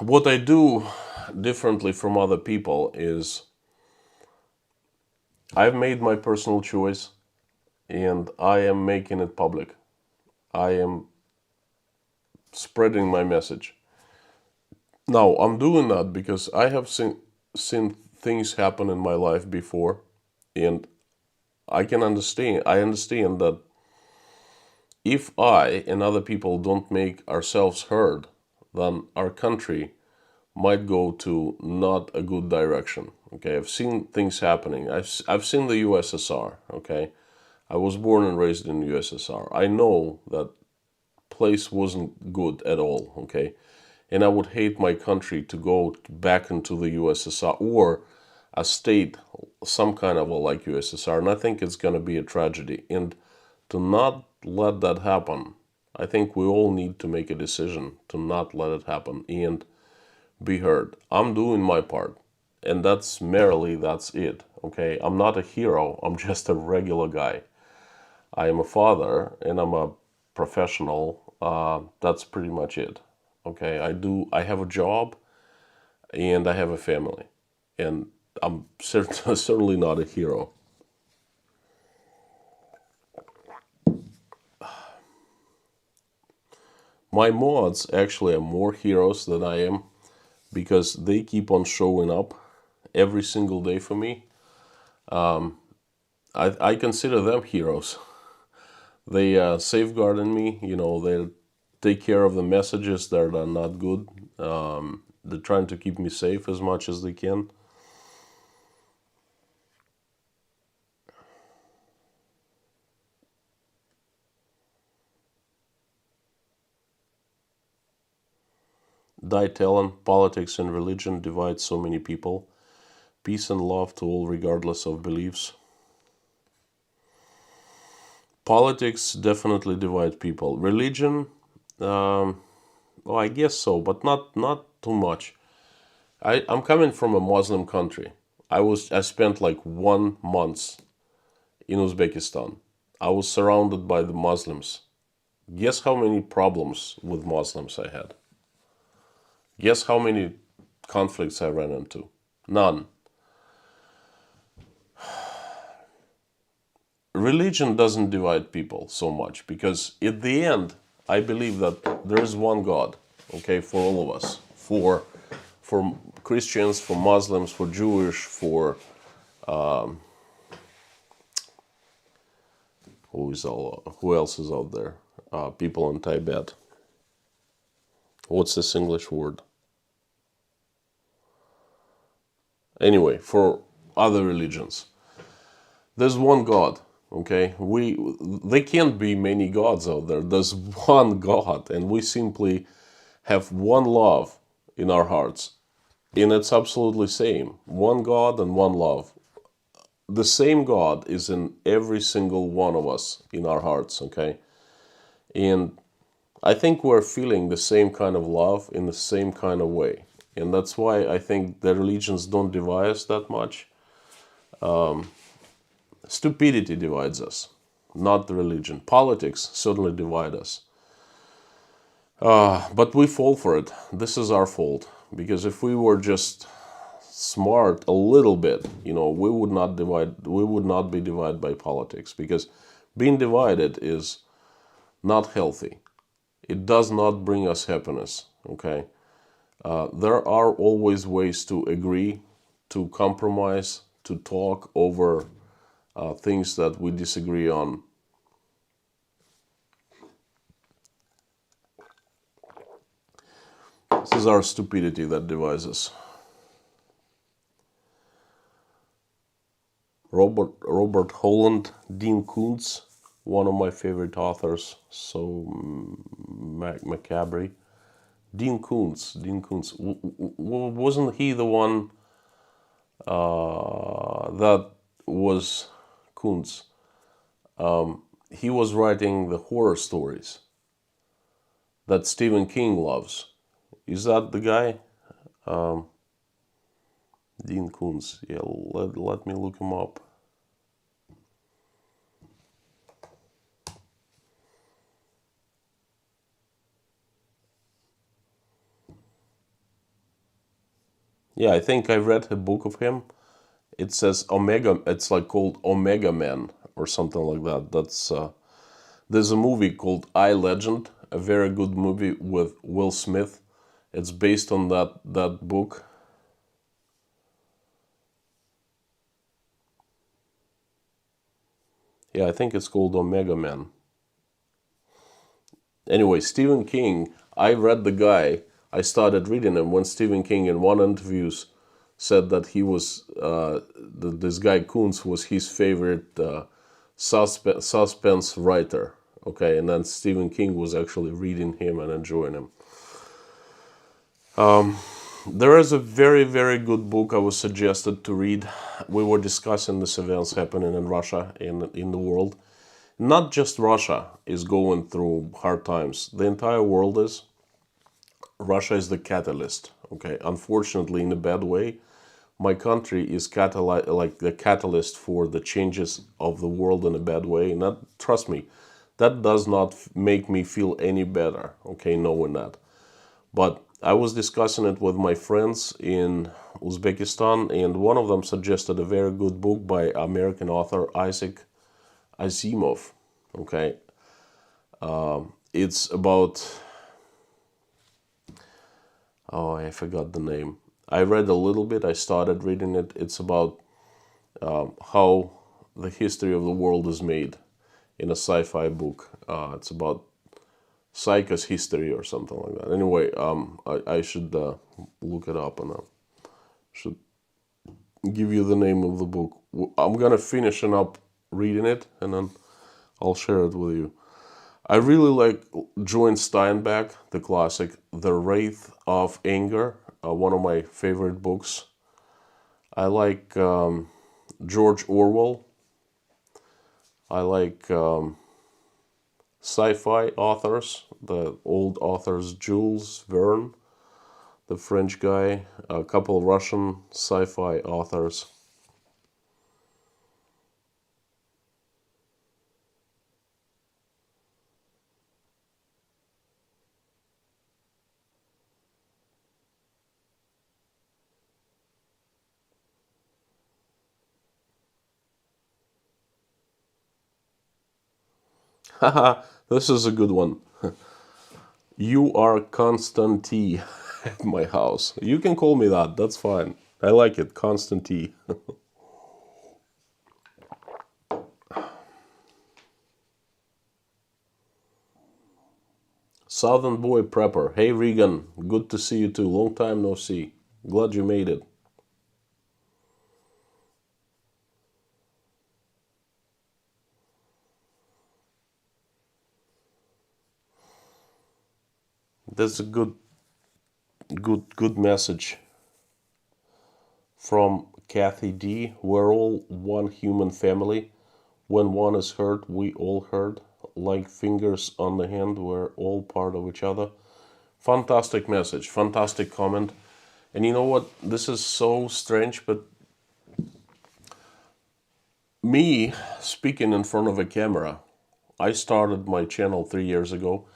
What I do differently from other people is I've made my personal choice and I am making it public. I am spreading my message. Now, I'm doing that because I have seen things happen in my life before, and I understand that if I and other people don't make ourselves heard, then our country might go to not a good direction. Okay, I've seen things happening. I've seen the USSR. Okay, I was born and raised in the USSR. I know that place wasn't good at all. Okay, and I would hate my country to go back into the USSR or a state, some kind of a like USSR. And I think it's going to be a tragedy. And to not let that happen, I think we all need to make a decision to not let it happen and be heard. I'm doing my part. And that's it. Okay. I'm not a hero. I'm just a regular guy. I am a father and I'm a professional. That's pretty much it. Okay. I have a job and I have a family. And I'm certainly not a hero. My mods actually are more heroes than I am because they keep on showing up every single day for me. I consider them heroes. They safeguarding me, they take care of the messages that are not good. They're trying to keep me safe as much as they can. Die Talon, politics and religion divide so many people. Peace and love to all regardless of beliefs. Politics definitely divide people. Religion, well, I guess so, but not too much. I'm coming from a Muslim country. I spent like 1 month in Uzbekistan. I was surrounded by the Muslims. Guess how many problems with Muslims I had? Guess how many conflicts I ran into? None. Religion doesn't divide people so much because at the end, I believe that there is one God, okay, for all of us, for Christians, for Muslims, for Jewish, for who else is out there? People in Tibet. What's this English word? Anyway, for other religions, there's one God. Okay, they can't be many gods out there. There's one God, and we simply have one love in our hearts, and it's absolutely same. One God and one love. The same God is in every single one of us in our hearts. Okay, and I think we're feeling the same kind of love in the same kind of way, and that's why I think the religions don't divide us that much. Stupidity divides us, not the religion. Politics certainly divide us. But we fall for it. This is our fault. Because if we were just smart a little bit, we would not be divided by politics. Because being divided is not healthy. It does not bring us happiness. Okay. There are always ways to agree, to compromise, to talk over things that we disagree on. This is our stupidity that divides us. Robert Holland, Dean Koontz, one of my favorite authors, so macabre. Dean Koontz. Wasn't he the one that was Koontz? He was writing the horror stories that Stephen King loves. Is that the guy? Dean Koontz. Yeah, let me look him up. Yeah, I think I read a book of him. It says Omega. It's like called Omega Man or something like that. There's a movie called I Legend, a very good movie with Will Smith. It's based on that book. Yeah, I think it's called Omega Man. Anyway, Stephen King, I read the guy. I started reading him when Stephen King in one interviews said that he was this guy Kuntz was his favorite suspense writer. Okay, and then Stephen King was actually reading him and enjoying him. There is a very, very good book I was suggested to read. We were discussing these events happening in Russia, in the world. Not just Russia is going through hard times. The entire world is. Russia is the catalyst. Okay, unfortunately, in a bad way, my country is like the catalyst for the changes of the world in a bad way. And that, trust me, that does not make me feel any better. Okay, knowing that. But I was discussing it with my friends in Uzbekistan, and one of them suggested a very good book by American author Isaac Asimov. Okay, it's about, oh, I forgot the name. I read a little bit. I started reading it. It's about how the history of the world is made in a sci-fi book. It's about Psycho's history or something like that. Anyway, I should look it up and should give you the name of the book. I'm gonna finish up reading it and then I'll share it with you. I really like John Steinbeck, the classic, The Wraith of Anger, one of my favorite books. I like George Orwell. I like sci-fi authors, the old authors, Jules Verne, the French guy, a couple Russian sci-fi authors. Haha, this is a good one. You are Constant T at my house. You can call me that, that's fine. I like it, Constant T. Southern Boy Prepper. Hey Regan, good to see you too. Long time no see. Glad you made it. That's a good message from Kathy D. We're all one human family. When one is hurt, we all hurt. Like fingers on the hand, we're all part of each other. Fantastic message, fantastic comment. And you know what? This is so strange, but me speaking in front of a camera, I started my channel 3 years ago,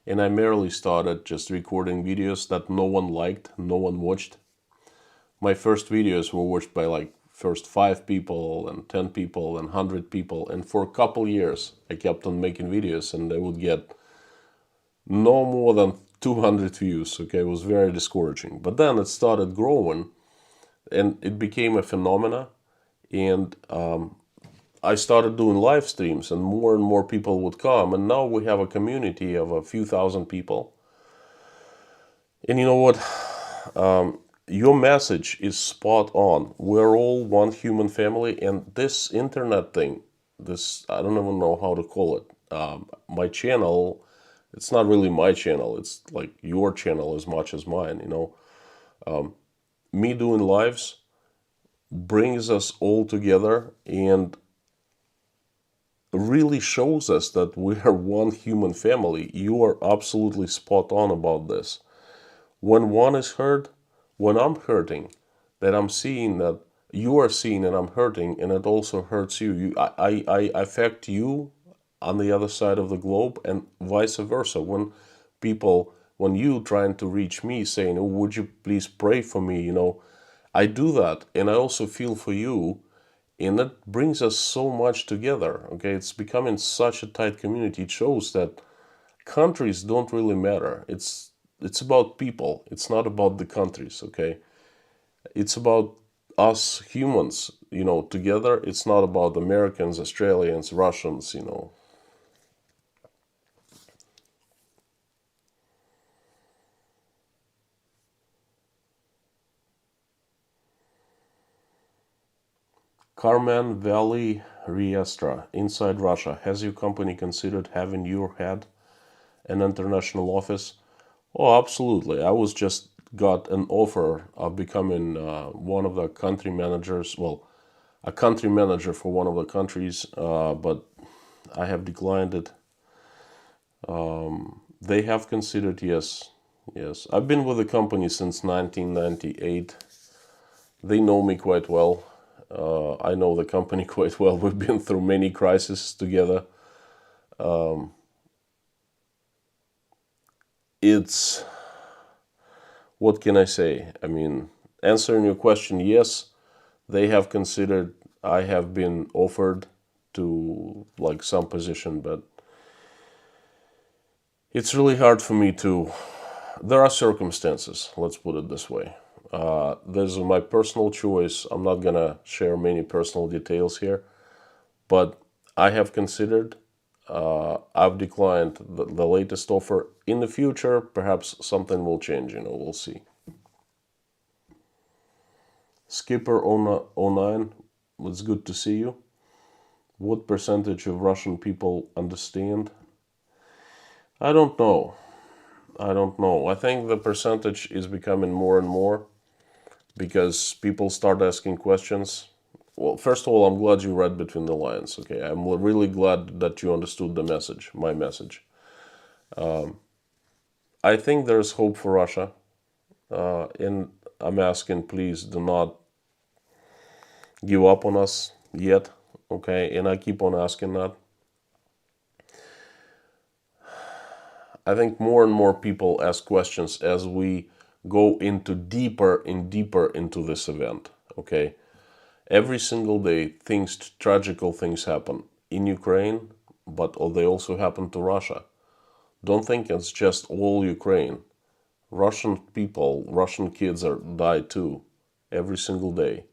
and I merely started just recording videos that no one liked, no one watched. My first videos were watched by like first 5 people and 10 people and 100 people, and for a couple years I kept on making videos and I would get no more than 200 views. Okay, it was very discouraging. But then it started growing and it became a phenomena, and I started doing live streams and more people would come, and now we have a community of a few thousand people. And you know what? Your message is spot on. We're all one human family, and this internet thing, this, I don't even know how to call it. My channel, it's not really my channel. It's like your channel as much as mine, you know. Me doing lives brings us all together and really shows us that we are one human family. You are absolutely spot on about this. When one is hurt, when I'm hurting, that I'm seeing that you are seeing and I'm hurting, and it also hurts you. I affect you on the other side of the globe, and vice versa. When you trying to reach me saying, oh, would you please pray for me, you know, I do that, and I also feel for you, and that brings us so much together. Okay, it's becoming such a tight community. It shows that countries don't really matter. It's about people. It's not about the countries. Okay, it's about us humans. Together. It's not about Americans, Australians, Russians. Carmen Valley Riestra, inside Russia. Has your company considered having your head an international office? Oh, absolutely. I was just got an offer of becoming one of the country managers. Well, a country manager for one of the countries, but I have declined it. They have considered, yes, yes. I've been with the company since 1998. They know me quite well. I know the company quite well. We've been through many crises together. It's, what can I say? I mean, answering your question, yes, they have considered. I have been offered to like some position, but it's really hard for me to. There are circumstances. Let's put it this way. There's my personal choice. I'm not gonna share many personal details here, but I have considered. I've declined the latest offer. In the future, perhaps something will change. We'll see. Skipper 09, it's good to see you. What percentage of Russian people understand? I don't know. I don't know. I think the percentage is becoming more and more because people start asking questions. Well, first of all, I'm glad you read between the lines. Okay, I'm really glad that you understood the message, my message. I think there's hope for Russia, and I'm asking, please do not give up on us yet. Okay, and I keep on asking that. I think more and more people ask questions as we go into deeper and deeper into this event. Okay, every single day, tragical things happen in Ukraine, but they also happen to Russia. Don't think it's just all Ukraine. Russian people, Russian kids die too, every single day.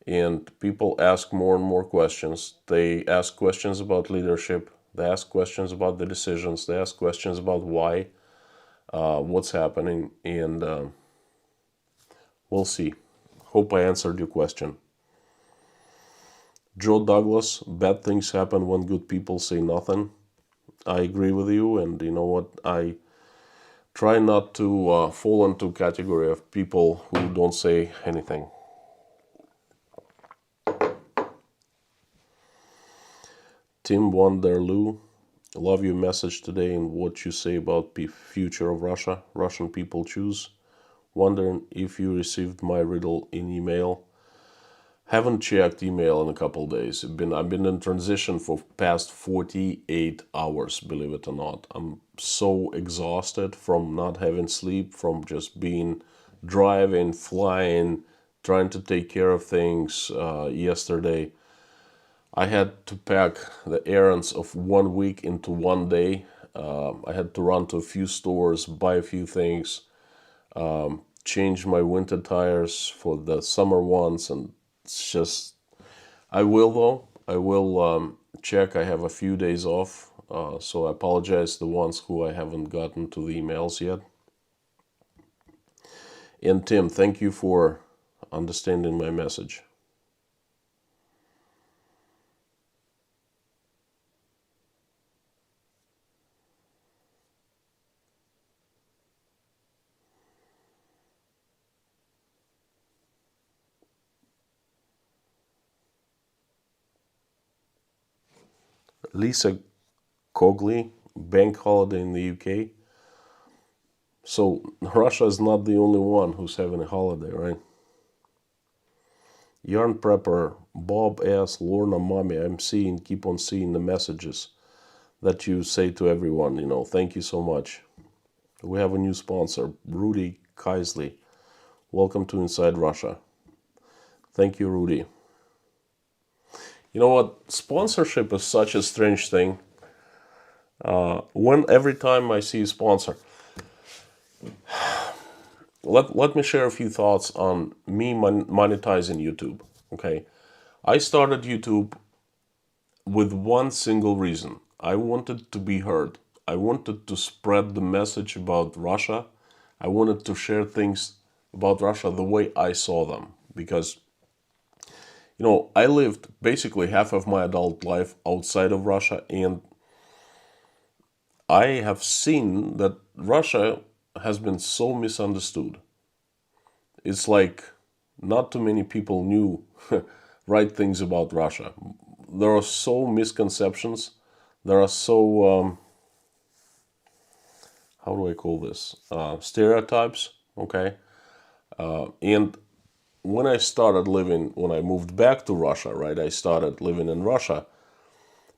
And people ask more and more questions. They ask questions about leadership. They ask questions about the decisions. They ask questions about why, what's happening, and we'll see. Hope I answered your question. Joe Douglas, bad things happen when good people say nothing. I agree with you, and you know what? I try not to fall into category of people who don't say anything. Tim Wanderloo, love your message today and what you say about the future of Russia. Russian people choose. Wondering if you received my riddle in email. Haven't checked email in a couple days. I've been in transition for past 48 hours, believe it or not. I'm so exhausted from not having sleep, from just being driving, flying, trying to take care of things. Yesterday, I had to pack the errands of 1 week into one day. I had to run to a few stores, buy a few things, change my winter tires for the summer ones, and it's just. I will though. I will check. I have a few days off, so I apologize to the ones who I haven't gotten to the emails yet. And Tim, thank you for understanding my message. Lisa Cogley, bank holiday in the UK. So Russia is not the only one who's having a holiday, right? Yarn Prepper, Bob S, Lorna Mommy, keep on seeing the messages that you say to everyone. Thank you so much. We have a new sponsor, Rudy Kaisley. Welcome to Inside Russia. Thank you, Rudy. You know what? Sponsorship is such a strange thing. When every time I see a sponsor, let me share a few thoughts on me monetizing YouTube. Okay, I started YouTube with one single reason. I wanted to be heard. I wanted to spread the message about Russia. I wanted to share things about Russia the way I saw them. Because, I lived basically half of my adult life outside of Russia, and I have seen that Russia has been so misunderstood. It's like not too many people knew right things about Russia. There are so misconceptions. There are so how do I call this? Stereotypes. Okay, and when I moved back to Russia, right? I started living in Russia.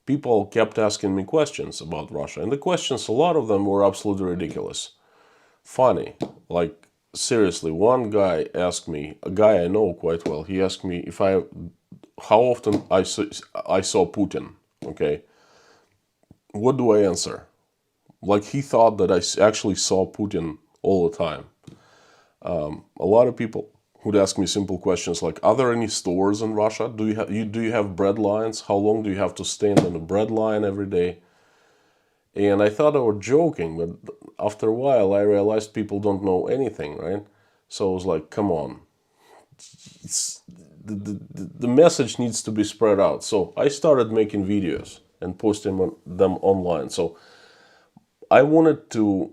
People kept asking me questions about Russia, and the questions, a lot of them were absolutely ridiculous, funny. Like seriously, one guy asked me, a guy I know quite well. He asked me how often I saw Putin. Okay, what do I answer? Like he thought that I actually saw Putin all the time. A lot of people would ask me simple questions like, "Are there any stores in Russia? Do you have bread lines? How long do you have to stand on a bread line every day?" And I thought they were joking, but after a while I realized people don't know anything, right? So I was like, "Come on, the message needs to be spread out." So I started making videos and posting them online. So I wanted to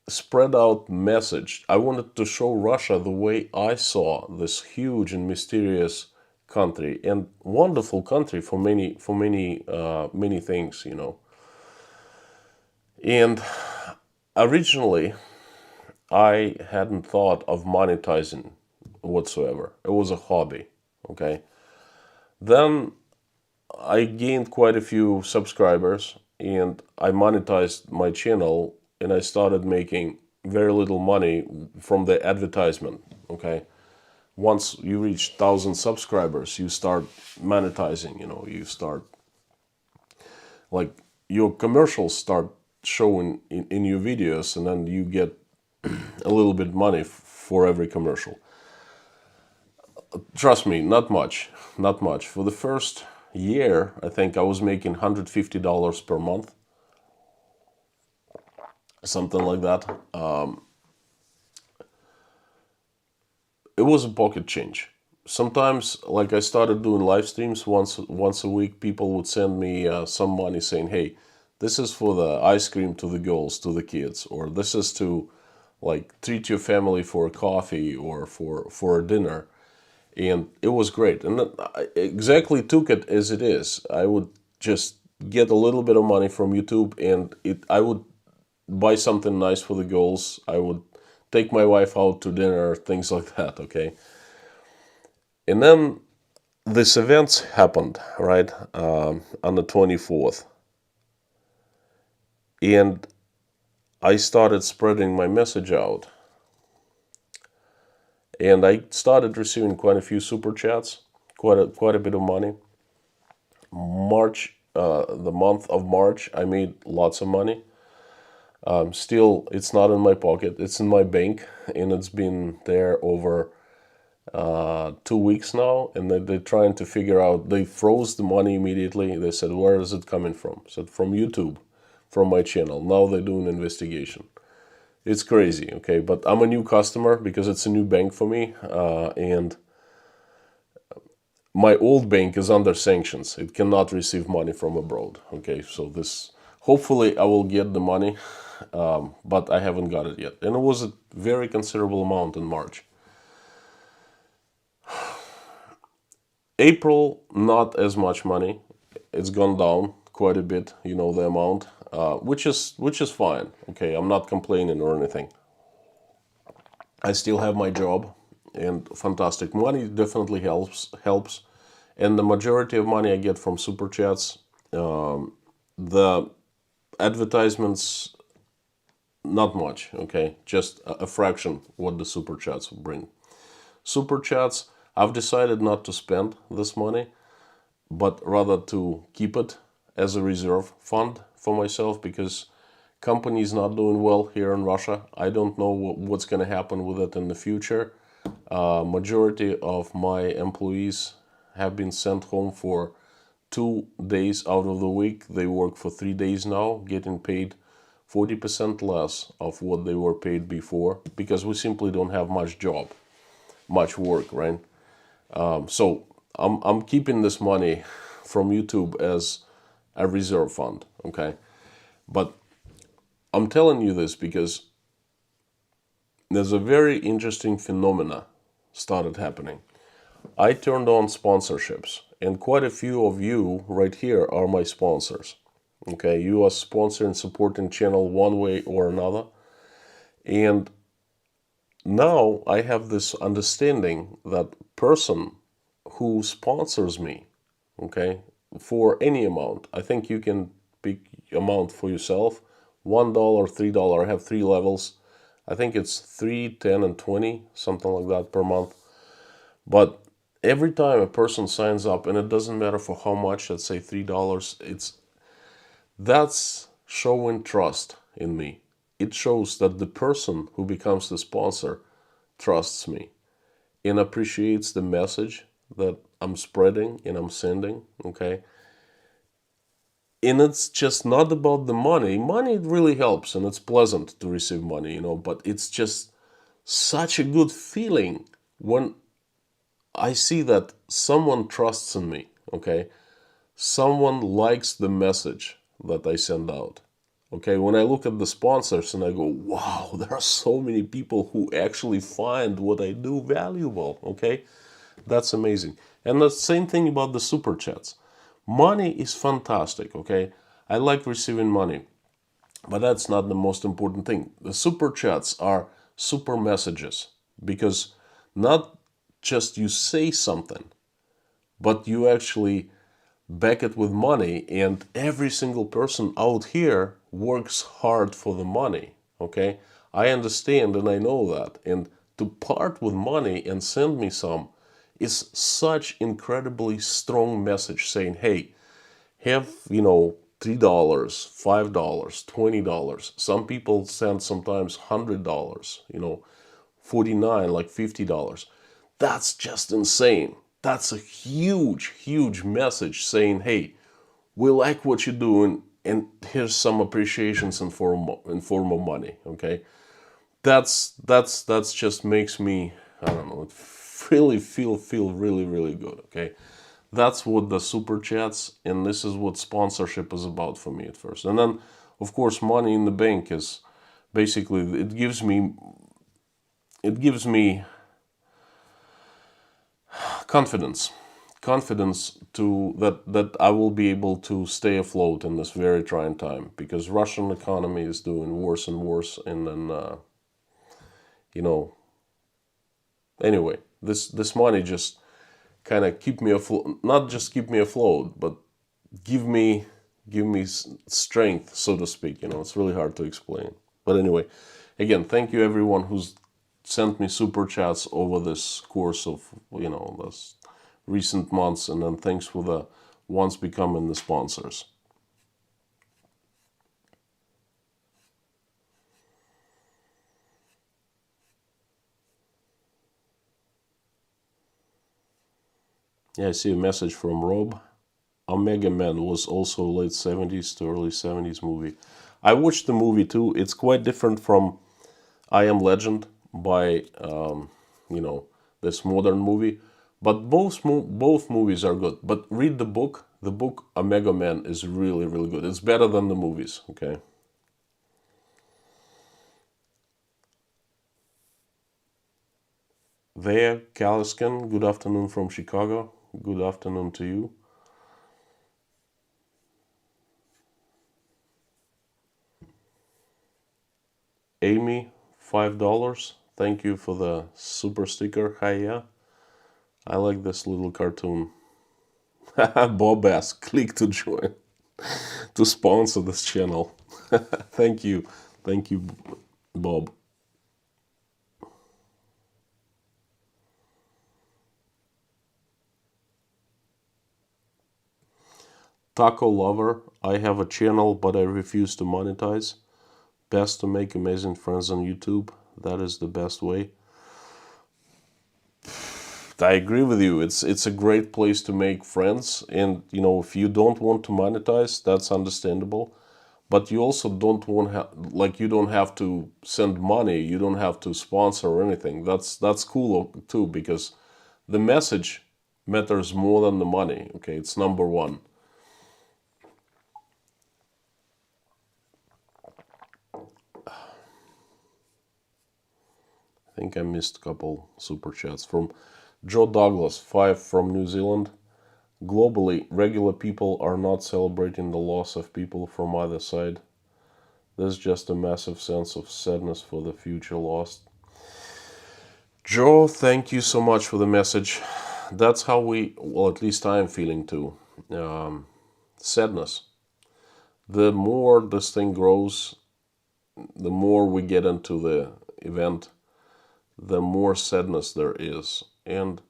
spread out message. I wanted to show Russia the way I saw this huge and mysterious country, and wonderful country for many things, And originally, I hadn't thought of monetizing whatsoever. It was a hobby. Okay. Then I gained quite a few subscribers, and I monetized my channel, and I started making very little money from the advertisement. Okay. Once you reach 1,000 subscribers, you start monetizing, you start, like, your commercials start showing in your videos, and then you get a little bit money for every commercial. Trust me, not much, not much. For the first year, I think I was making $150 per month, something like that. It was a pocket change. Sometimes, like, I started doing live streams once a week. People would send me some money saying, "Hey, this is for the ice cream to the girls, to the kids," or "This is to, like, treat your family for a coffee or for a dinner." And it was great. And I exactly took it as it is. I would just get a little bit of money from YouTube, and I would buy something nice for the girls. I would take my wife out to dinner, things like that, okay? And then this event happened, right, on the 24th. And I started spreading my message out. And I started receiving quite a few super chats, quite a bit of money. The month of March, I made lots of money. Still, it's not in my pocket. It's in my bank, and it's been there over 2 weeks now. And they're trying to figure out. They froze the money immediately. They said, "Where is it coming from?" I said, "From YouTube, from my channel." Now they're doing an investigation. It's crazy, okay? But I'm a new customer because it's a new bank for me, and my old bank is under sanctions. It cannot receive money from abroad. Okay, so hopefully I will get the money, but I haven't got it yet. And it was a very considerable amount in March. April, not as much money. It's gone down quite a bit, the amount, which is fine. Okay, I'm not complaining or anything. I still have my job, and fantastic. Money definitely helps. And the majority of money I get from super chats. The advertisements, not much, okay? Just a fraction what the super chats bring. Super chats I've decided not to spend this money, but rather to keep it as a reserve fund for myself, because company is not doing well here in Russia. I don't know what's going to happen with it in the future. Majority of my employees have been sent home for 2 days out of the week. They work for 3 days now, getting paid 40% less of what they were paid before, because we simply don't have much work, right? So I'm keeping this money from YouTube as a reserve fund, okay? But I'm telling you this because there's a very interesting phenomena started happening. I turned on sponsorships, and quite a few of you right here are my sponsors. Okay, you are sponsoring, supporting channel one way or another. And now I have this understanding that person who sponsors me, okay, for any amount, I think you can pick amount for yourself, $1, $3, I have 3 levels. I think it's 3, 10, and 20, something like that per month. But every time a person signs up, and it doesn't matter for how much, let's say $3, that's showing trust in me. It shows that the person who becomes the sponsor trusts me and appreciates the message that I'm spreading and I'm sending, okay? And it's just not about the money. Money really helps, and it's pleasant to receive money, but it's just such a good feeling when I see that someone trusts in me, okay? Someone likes the message that I send out. Okay, when I look at the sponsors and I go, wow, there are so many people who actually find what I do valuable, okay? That's amazing. And the same thing about the super chats. Money is fantastic, okay? I like receiving money, but that's not the most important thing. The super chats are super messages, because not just you say something, but you actually back it with money, and every single person out here works hard for the money, okay? I understand and I know that, and to part with money and send me some is such incredibly strong message saying, hey, have, $3, $5, $20. Some people send sometimes $100, 49, like $50. That's just insane. That's a huge, huge message saying, hey, we like what you're doing, and here's some appreciations in form of money, okay? That's just makes me, I don't know, really feel really, really good, okay? That's what the super chats, and this is what sponsorship is about for me at first. And then, of course, money in the bank is basically, it gives me confidence to that I will be able to stay afloat in this very trying time, because Russian economy is doing worse and worse. And then anyway, this money just kind of keep me afloat, not just keep me afloat, but give me strength, so to speak. It's really hard to explain. But anyway, again, thank you everyone who's sent me super chats over this course of this recent months, and then thanks for the ones becoming the sponsors. Yeah, I see a message from Rob. Omega Man was also late 70s to early 70s movie. I watched the movie too. It's quite different from I Am Legend by this modern movie, but both movies are good. But read the book. The book Omega Man is really, really good. It's better than the movies. Okay. There, Kaliskin. Good afternoon from Chicago. Good afternoon to you. Amy, $5. Thank you for the super sticker. Hiya. I like this little cartoon. Bob asks, click to join, to sponsor this channel. Thank you. Thank you, Bob. Taco lover. I have a channel, but I refuse to monetize. Best to make amazing friends on YouTube. That is the best way. I agree with you. It's a great place to make friends, and if you don't want to monetize, that's understandable. But you also don't want you don't have to send money. You don't have to sponsor or anything. That's cool too, because the message matters more than the money. Okay, it's number one. I think I missed a couple super chats from Joe Douglas, 5 from New Zealand. Globally, regular people are not celebrating the loss of people from either side. There's just a massive sense of sadness for the future lost. Joe, thank you so much for the message. That's how well, at least I am feeling too. Sadness. The more this thing grows, the more we get into the event, the more sadness there is. And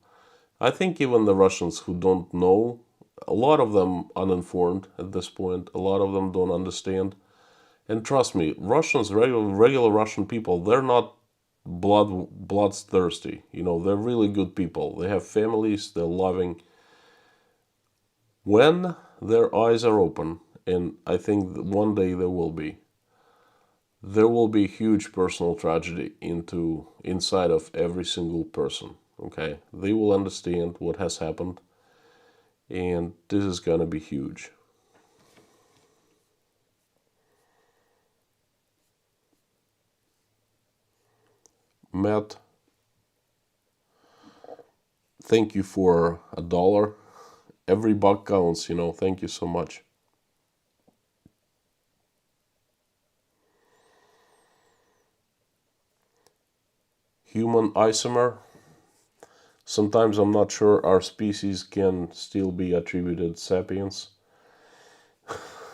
I think even the Russians who don't know, a lot of them uninformed at this point, a lot of them don't understand. And trust me, Russians, regular Russian people, they're not bloodthirsty. They're really good people. They have families, they're loving. When their eyes are open, and I think that one day there will be huge personal tragedy inside of every single person. Okay, they will understand what has happened, and this is gonna be huge. Matt, thank you for $1. Every buck counts, thank you so much. Human isomer. Sometimes I'm not sure our species can still be attributed sapiens.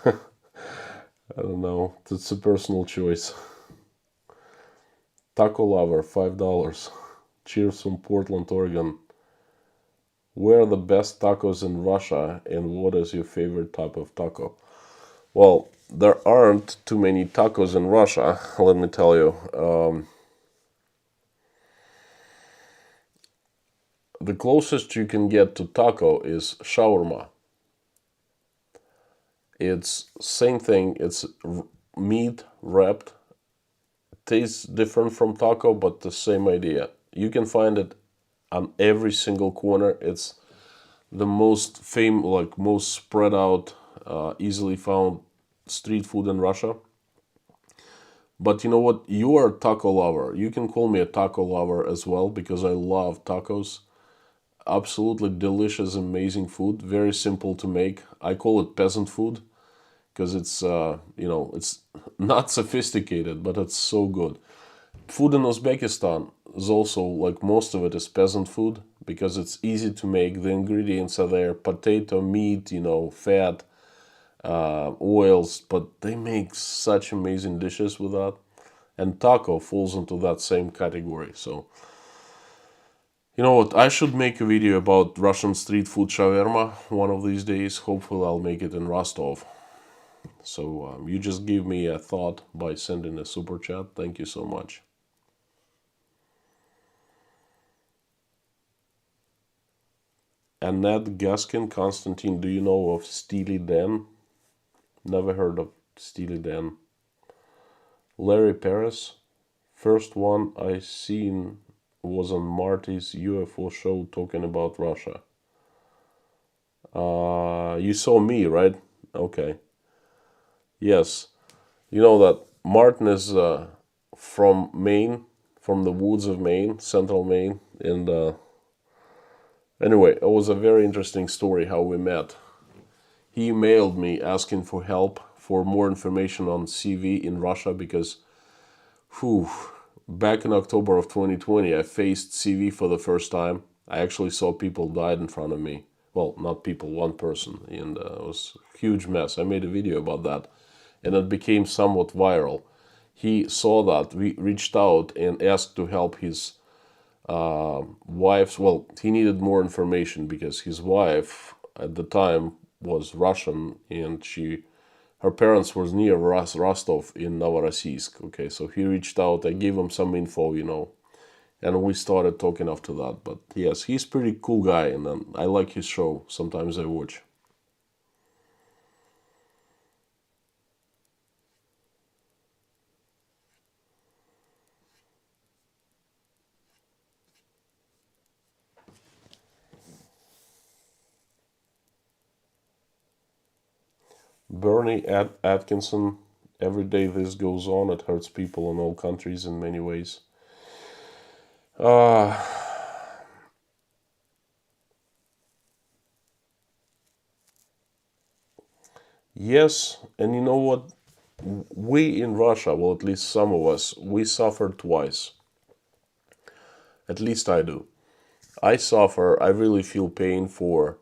I don't know. It's a personal choice. Taco lover, $5. Cheers from Portland, Oregon. Where are the best tacos in Russia, and what is your favorite type of taco? Well, there aren't too many tacos in Russia, let me tell you. The closest you can get to taco is shawarma. It's same thing. It's meat wrapped. Tastes different from taco, but the same idea. You can find it on every single corner. It's the most most spread out, easily found street food in Russia. But you know what? You are a taco lover. You can call me a taco lover as well, because I love tacos. Absolutely delicious, amazing food. Very simple to make. I call it peasant food because it's not sophisticated, but it's so good. Food in Uzbekistan is also, like, most of it is peasant food because it's easy to make. The ingredients are there: potato, meat, fat, oils, but they make such amazing dishes with that. And taco falls into that same category. So, you know what? I should make a video about Russian street food shawarma one of these days. Hopefully, I'll make it in Rostov. So, you just give me a thought by sending a super chat. Thank you so much. Annette Gaskin, Constantine, do you know of Steely Dan? Never heard of Steely Dan. Larry Paris, first one I seen was on Marty's UFO show talking about Russia. You saw me, right? Okay. Yes. You know that Martin is from Maine, from the woods of Maine, central Maine. And anyway, it was a very interesting story how we met. He emailed me asking for help, for more information on CV in Russia, because back in October of 2020, I faced CV for the first time. I actually saw people died in front of me. Well, not people, one person. And it was a huge mess. I made a video about that. And it became somewhat viral. He saw that, we reached out and asked to help his wife's. Well, he needed more information because his wife at the time was Russian, and her parents was near Rostov in Novorossiysk. Okay, so he reached out. I gave him some info, and we started talking after that. But yes, he's pretty cool guy, and I like his show. Sometimes I watch. Bernie Atkinson. Every day this goes on, it hurts people in all countries in many ways. Uh, yes, and you know what? We in Russia, well, at least some of us, we suffer twice. At least I do. I suffer, I really feel pain for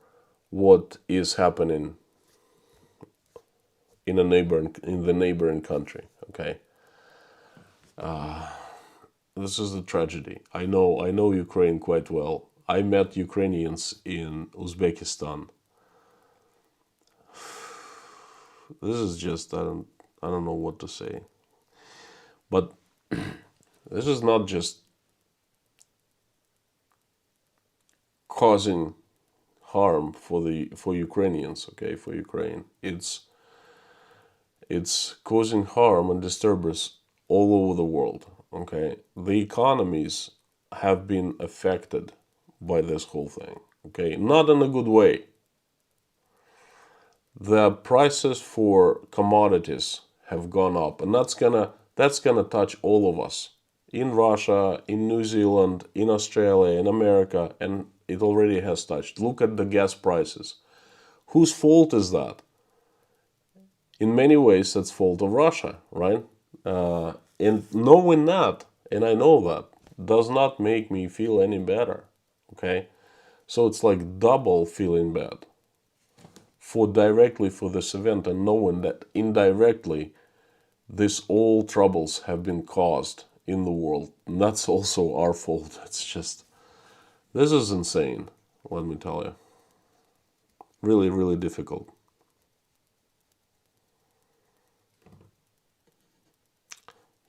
what is happening in the neighboring country. Okay, this is the tragedy. I know Ukraine quite well. I met Ukrainians in Uzbekistan. This is just I don't know what to say. But this is not just causing harm for Ukrainians, okay, for Ukraine. It's causing harm and disturbance all over the world. Okay, the economies have been affected by this whole thing. Okay, not in a good way. The prices for commodities have gone up, and that's gonna touch all of us in Russia, in New Zealand, in Australia, in America, and it already has touched. Look at the gas prices. Whose fault is that? In many ways, that's fault of Russia, right? And knowing that, and I know that, does not make me feel any better. Okay, so it's like double feeling bad for directly for this event and knowing that indirectly this all troubles have been caused in the world. And that's also our fault. It's just this is insane. Let me tell you, really, really difficult.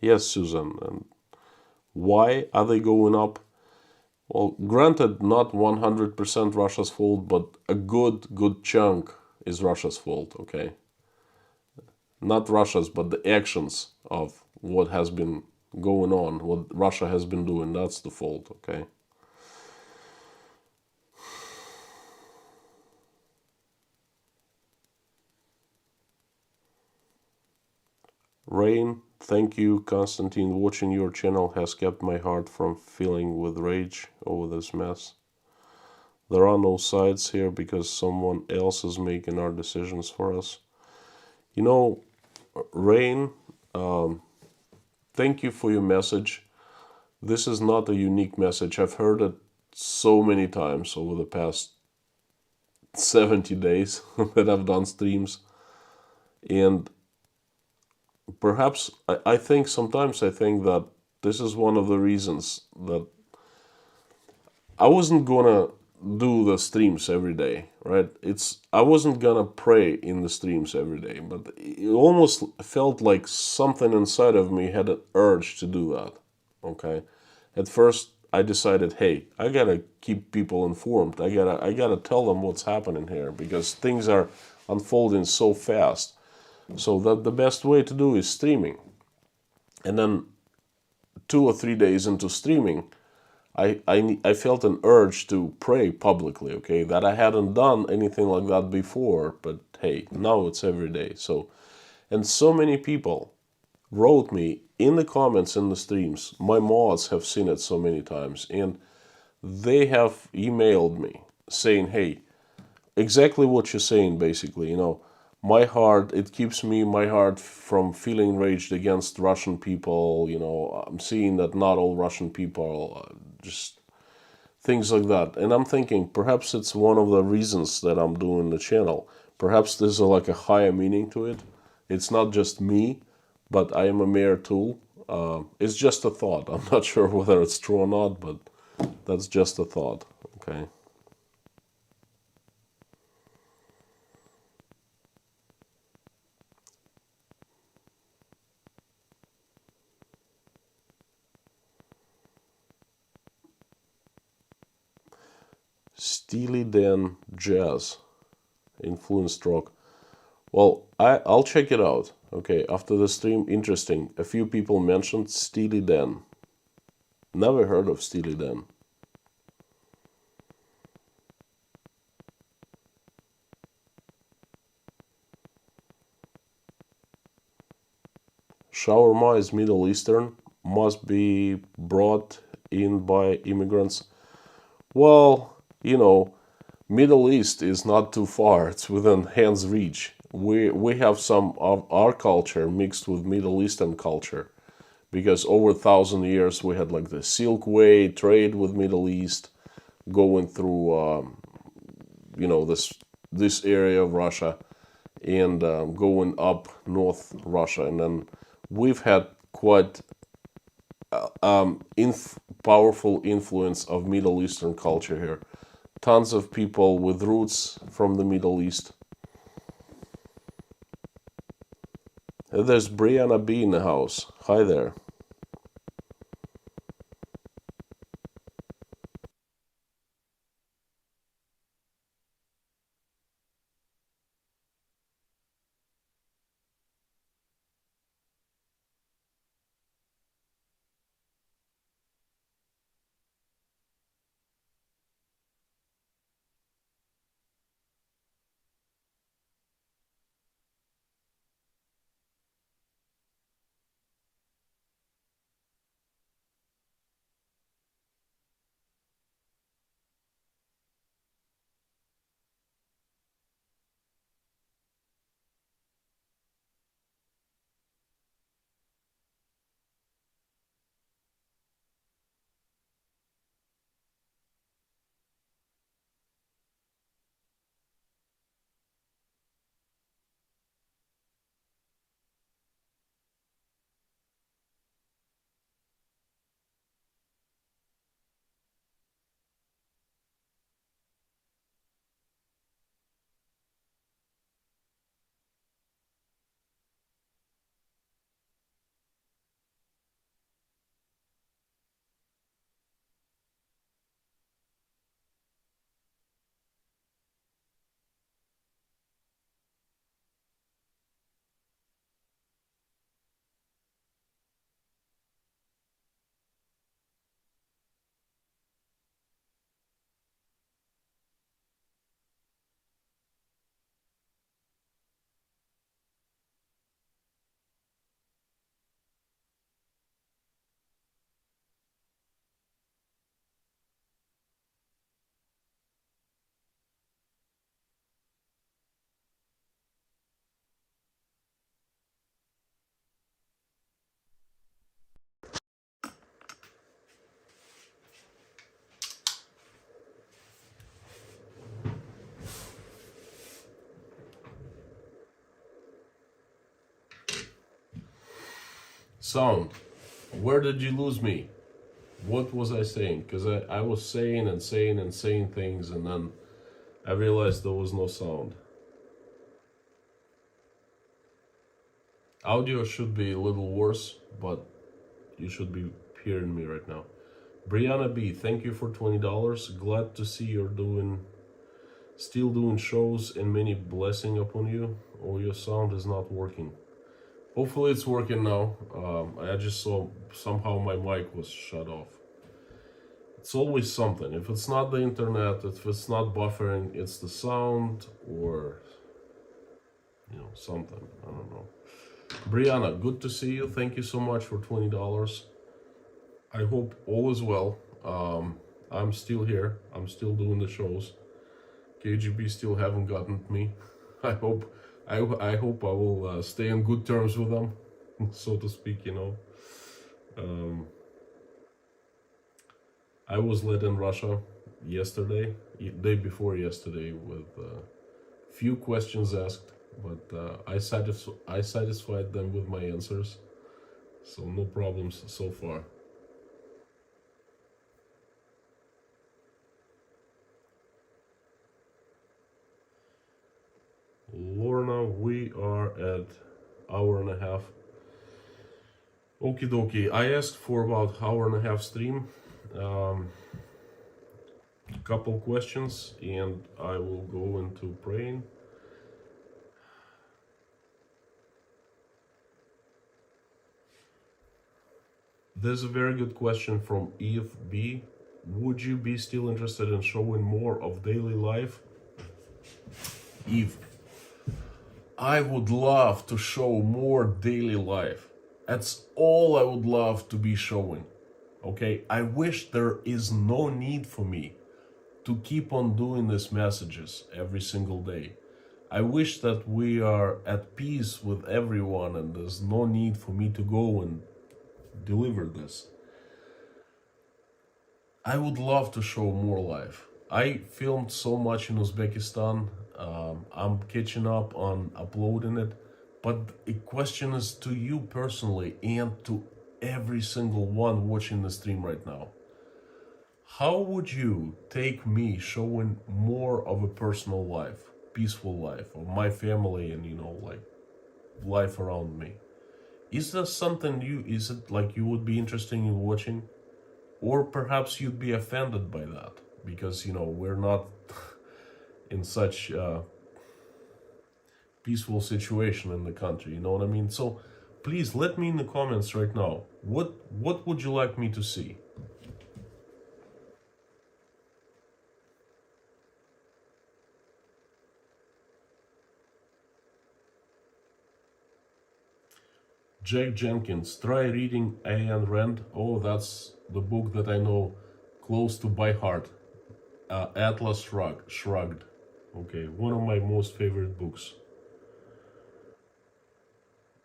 Yes, Susan. And why are they going up? Well, granted, not 100% Russia's fault, but a good chunk is Russia's fault, okay? Not Russia's, but the actions of what has been going on, what Russia has been doing, that's the fault, okay? Rain, thank you, Constantine. Watching your channel has kept my heart from filling with rage over this mess. There are no sides here because someone else is making our decisions for us. You know, Rain, thank you for your message. This is not a unique message. I've heard it so many times over the past 70 days that I've done streams. And perhaps I think sometimes I think that this is one of the reasons that I wasn't gonna do the streams every day, right? I wasn't gonna pray in the streams every day, but it almost felt like something inside of me had an urge to do that. Okay, at first I decided, hey, I gotta keep people informed. I gotta tell them what's happening here because things are unfolding so fast. So that the best way to do is streaming. And then 2 or 3 days into streaming, I felt an urge to pray publicly, okay? That I hadn't done anything like that before, but hey, now it's every day. So, and so many people wrote me in the comments in the streams. My mods have seen it so many times, and they have emailed me saying, hey, exactly what you're saying, basically, my heart, it keeps my heart from feeling raged against Russian people. I'm seeing that not all Russian people, just things like that. And I'm thinking perhaps it's one of the reasons that I'm doing the channel. Perhaps there's like a higher meaning to it. It's not just me, but I am a mere tool. It's just a thought. I'm not sure whether it's true or not, but that's just a thought. Okay. Steely Dan jazz influenced rock. Well, I'll check it out. Okay, after the stream, interesting. A few people mentioned Steely Dan. Never heard of Steely Dan. Shawarma is Middle Eastern, must be brought in by immigrants. Well, Middle East is not too far. It's within hand's reach. We have some of our culture mixed with Middle Eastern culture because over 1,000 years we had like the Silk Way trade with Middle East going through this area of Russia and going up North Russia, and then we've had quite powerful influence of Middle Eastern culture here. Tons of people with roots from the Middle East. There's Brianna B in the house. Hi there. Sound, where did you lose me? What was I saying? Because I was saying and saying and saying things, and then I realized there was no sound. Audio should be a little worse, but you should be hearing me right now. Brianna B, thank you for $20. Glad to see you're still doing shows, and many blessing upon you. Oh, your sound is not working. Hopefully it's working now. I just saw somehow my mic was shut off. It's always something. If it's not the internet, if it's not buffering, it's the sound or something. I don't know. Brianna, good to see you. Thank you so much for $20. I hope all is well. I'm still here. I'm still doing the shows. KGB still haven't gotten me. I hope I will stay on good terms with them, so to speak. I was led in Russia yesterday, day before yesterday, with few questions asked, but I satisfied them with my answers, so no problems so far. Lorna, we are at hour and a half. Okie dokie. I asked for about hour and a half stream. couple questions and I will go into praying. There's a very good question from Eve B. Would you be still interested in showing more of daily life? Eve, I would love to show more daily life. That's all I would love to be showing. Okay, I wish there is no need for me to keep on doing these messages every single day. I wish that we are at peace with everyone and there's no need for me to go and deliver this. I would love to show more life. I filmed so much in Uzbekistan. I'm catching up on uploading it. But the question is to you personally and to every single one watching the stream right now. How would you take me showing more of a personal life, peaceful life, of my family and, like life around me? Is there something is it like you would be interested in watching? Or perhaps you'd be offended by that because, we're not in such peaceful situation in the country, you know what I mean? So please let me in the comments right now, what would you like me to see? Jack Jenkins, try reading Ayn Rand. Oh, that's the book that I know close to by heart. Atlas Shrugged. Okay, one of my most favorite books.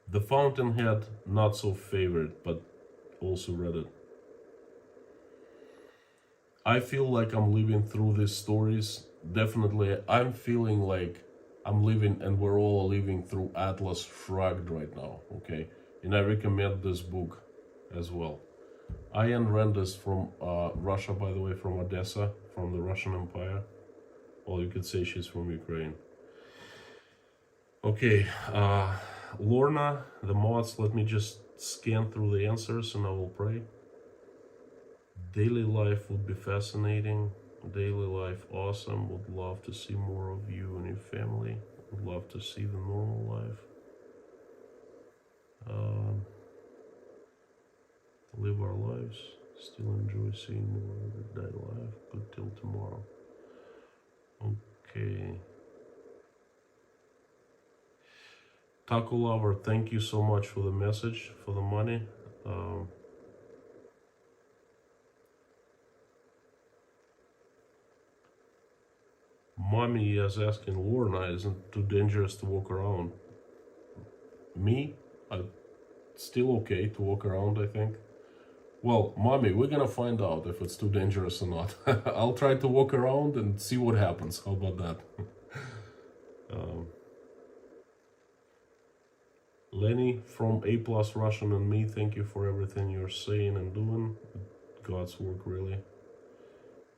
The Fountainhead, not so favorite, but also read it. I feel like I'm living through these stories. Definitely, I'm feeling like I'm living and we're all living through Atlas Shrugged right now, okay? And I recommend this book as well. Ayn Rand is from Russia, by the way, from Odessa, from the Russian Empire. Well, you could say she's from Ukraine. Okay, Lorna, the mods, let me just scan through the answers and I will pray. Daily life would be fascinating. Daily life, awesome. Would love to see more of you and your family. Would love to see the normal life. Live our lives. Still enjoy seeing more everyday life. Good till tomorrow. Okay. Taco Lover, thank you so much for the message, for the money. Mommy is asking Lorna, isn't it too dangerous to walk around? Me? Still okay to walk around, I think. Well, Mommy, we're gonna find out if it's too dangerous or not. I'll try to walk around and see what happens. How about that? Lenny from A+ Russian and me, thank you for everything you're saying and doing. God's work, really.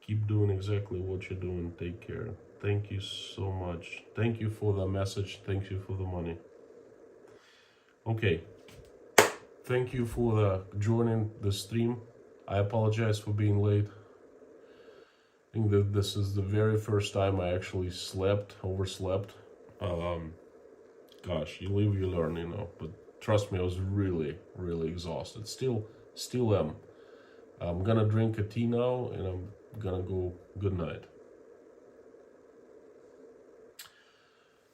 Keep doing exactly what you're doing. Take care. Thank you so much. Thank you for the message. Thank you for the money. Okay. Thank you for joining the stream. I apologize for being late. I think that this is the very first time I actually overslept. Gosh, you live, you learn, But trust me, I was really, really exhausted. Still am. I'm gonna drink a tea now and I'm gonna go good night.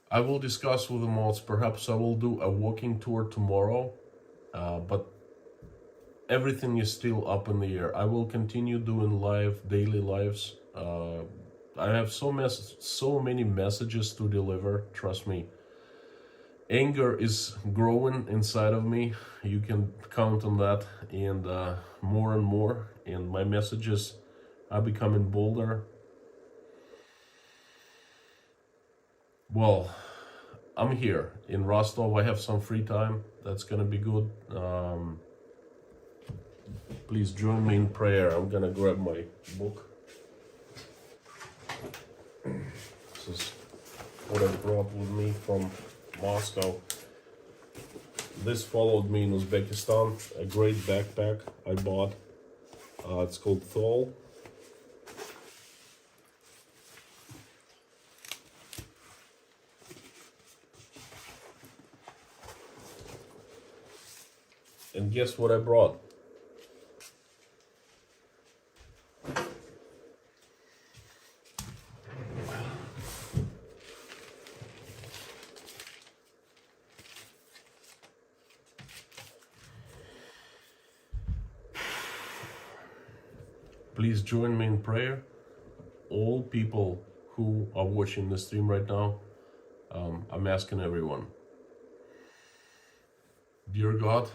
I will discuss with the mods. Perhaps I will do a walking tour tomorrow. But everything is still up in the air. I will continue doing daily lives. I have so many messages to deliver, trust me. Anger is growing inside of me. You can count on that, and more, and my messages are becoming bolder. Well, I'm here in Rostov. I have some free time. That's gonna be good. Please join me in prayer. I'm gonna grab my book. This is what I brought with me from Moscow. This followed me in Uzbekistan. A great backpack I bought. It's called Thol. And guess what I brought? Please join me in prayer. All people who are watching the stream right now, I'm asking everyone. Dear God,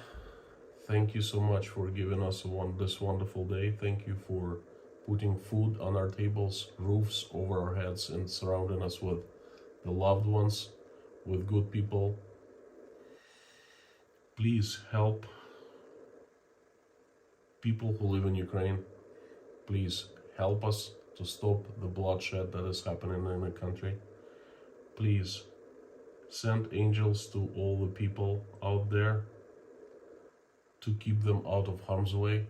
thank you so much for giving us this wonderful day. Thank you for putting food on our tables, roofs over our heads, and surrounding us with the loved ones, with good people. Please help people who live in Ukraine. Please help us to stop the bloodshed that is happening in the country. Please send angels to all the people out there to keep them out of harm's way.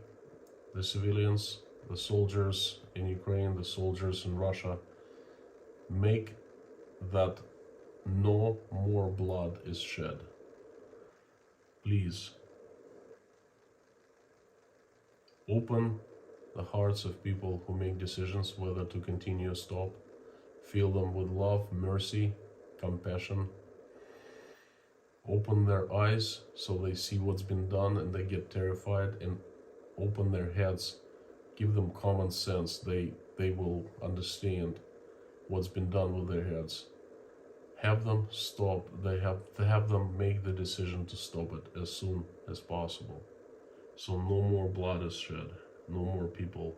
The civilians, the soldiers in Ukraine, the soldiers in Russia. Make that no more blood is shed. Please open the hearts of people who make decisions whether to continue or stop. Fill them with love, mercy, compassion. Open their eyes so they see what's been done and they get terrified, and open their heads. Give them common sense. They will understand what's been done with their heads. Have them stop. Have them make the decision to stop it as soon as possible. So no more blood is shed. No more people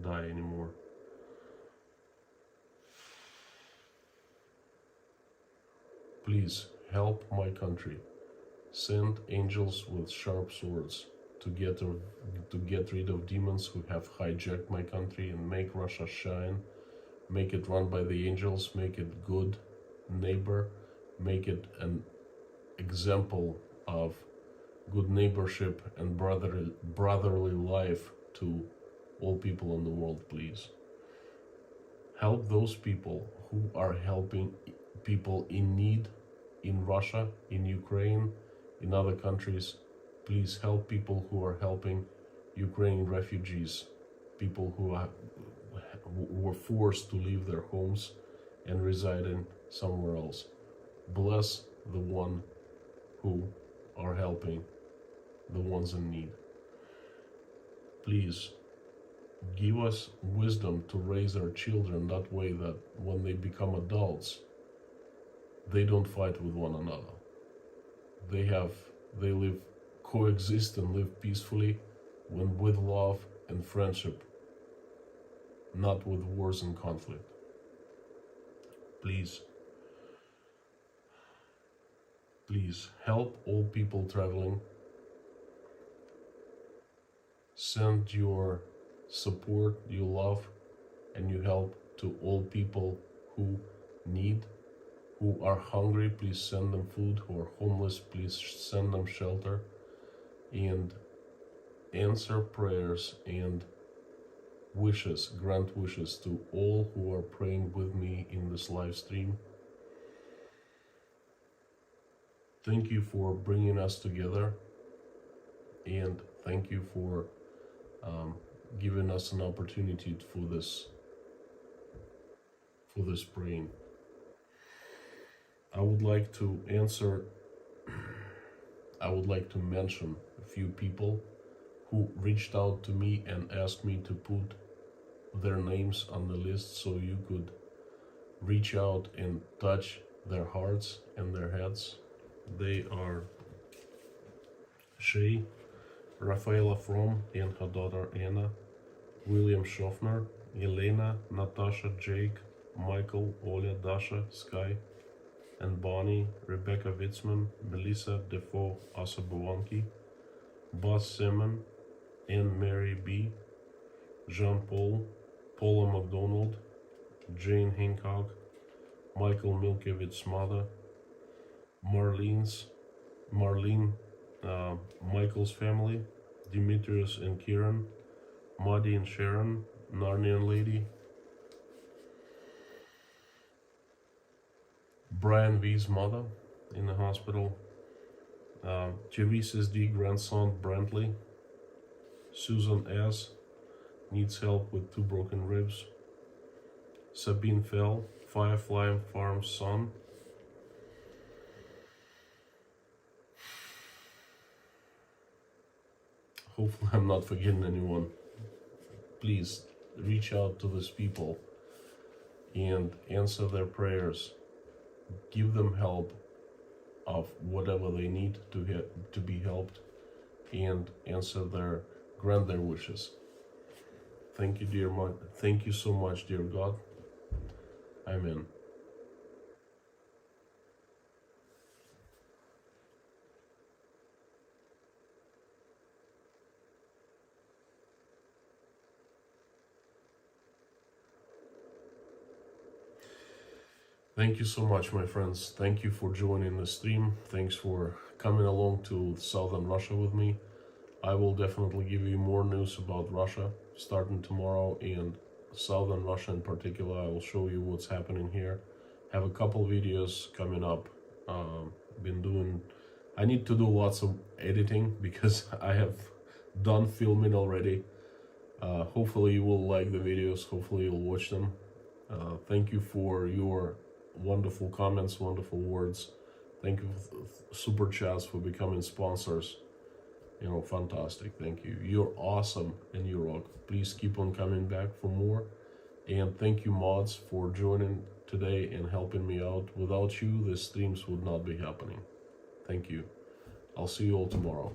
die anymore. Please help my country. Send angels with sharp swords to get rid of demons who have hijacked my country and make Russia shine. Make it run by the angels. Make it good neighbor. Make it an example of good neighborship and brotherly life to all people in the world, please. Help those people who are helping people in need in Russia, in Ukraine, in other countries. Please help people who are helping Ukrainian refugees, people who were forced to leave their homes and residing somewhere else. Bless the one who are helping the ones in need. Please give us wisdom to raise our children that way that when they become adults, they don't fight with one another. They live, coexist and live peacefully with love and friendship, not with wars and conflict. Please help all people traveling. Send your support, your love, and your help to all people who need, who are hungry. Please send them food. Who are homeless, please send them shelter. And answer prayers and wishes, grant wishes to all who are praying with me in this live stream. Thank you for bringing us together, and thank you for giving us an opportunity for this praying. I would like to mention a few people who reached out to me and asked me to put their names on the list so you could reach out and touch their hearts and their heads. They are Shay, Rafaela Fromm and her daughter Anna, William Schaffner, Elena, Natasha, Jake, Michael, Oля, Dasha, Sky, and Bonnie, Rebecca Witzman, Melissa Defoe Asabuanki, Buzz Simon, Anne Mary B, Jean-Paul, Paula McDonald, Jane Hancock, Michael Milkevich's mother, Marlene, Michael's family, Demetrius and Kieran, Maddie and Sharon, Narnian Lady, Brian V's mother in the hospital, Teresa's D grandson Brantley. Susan S. needs help with 2 broken ribs. Sabine Fell, Firefly Farm son. Hopefully I'm not forgetting anyone. Please reach out to these people and answer their prayers. Give them help of whatever they need to be helped, and grant their wishes. Thank you, thank you so much, dear God. Amen. Thank you so much, my friends. Thank you for joining the stream. Thanks for coming along to southern Russia with me. I will definitely give you more news about Russia starting tomorrow, and southern Russia in particular. I will show you what's happening here. Have a couple videos coming up. I need to do lots of editing because I have done filming already. Hopefully you will like the videos. Hopefully you'll watch them. Thank you for your wonderful comments, wonderful words. Thank you for super chats, for becoming sponsors. Fantastic. Thank you. You're awesome and you rock. Please keep on coming back for more. And thank you, mods, for joining today and helping me out. Without you, the streams would not be happening. Thank you. I'll see you all tomorrow.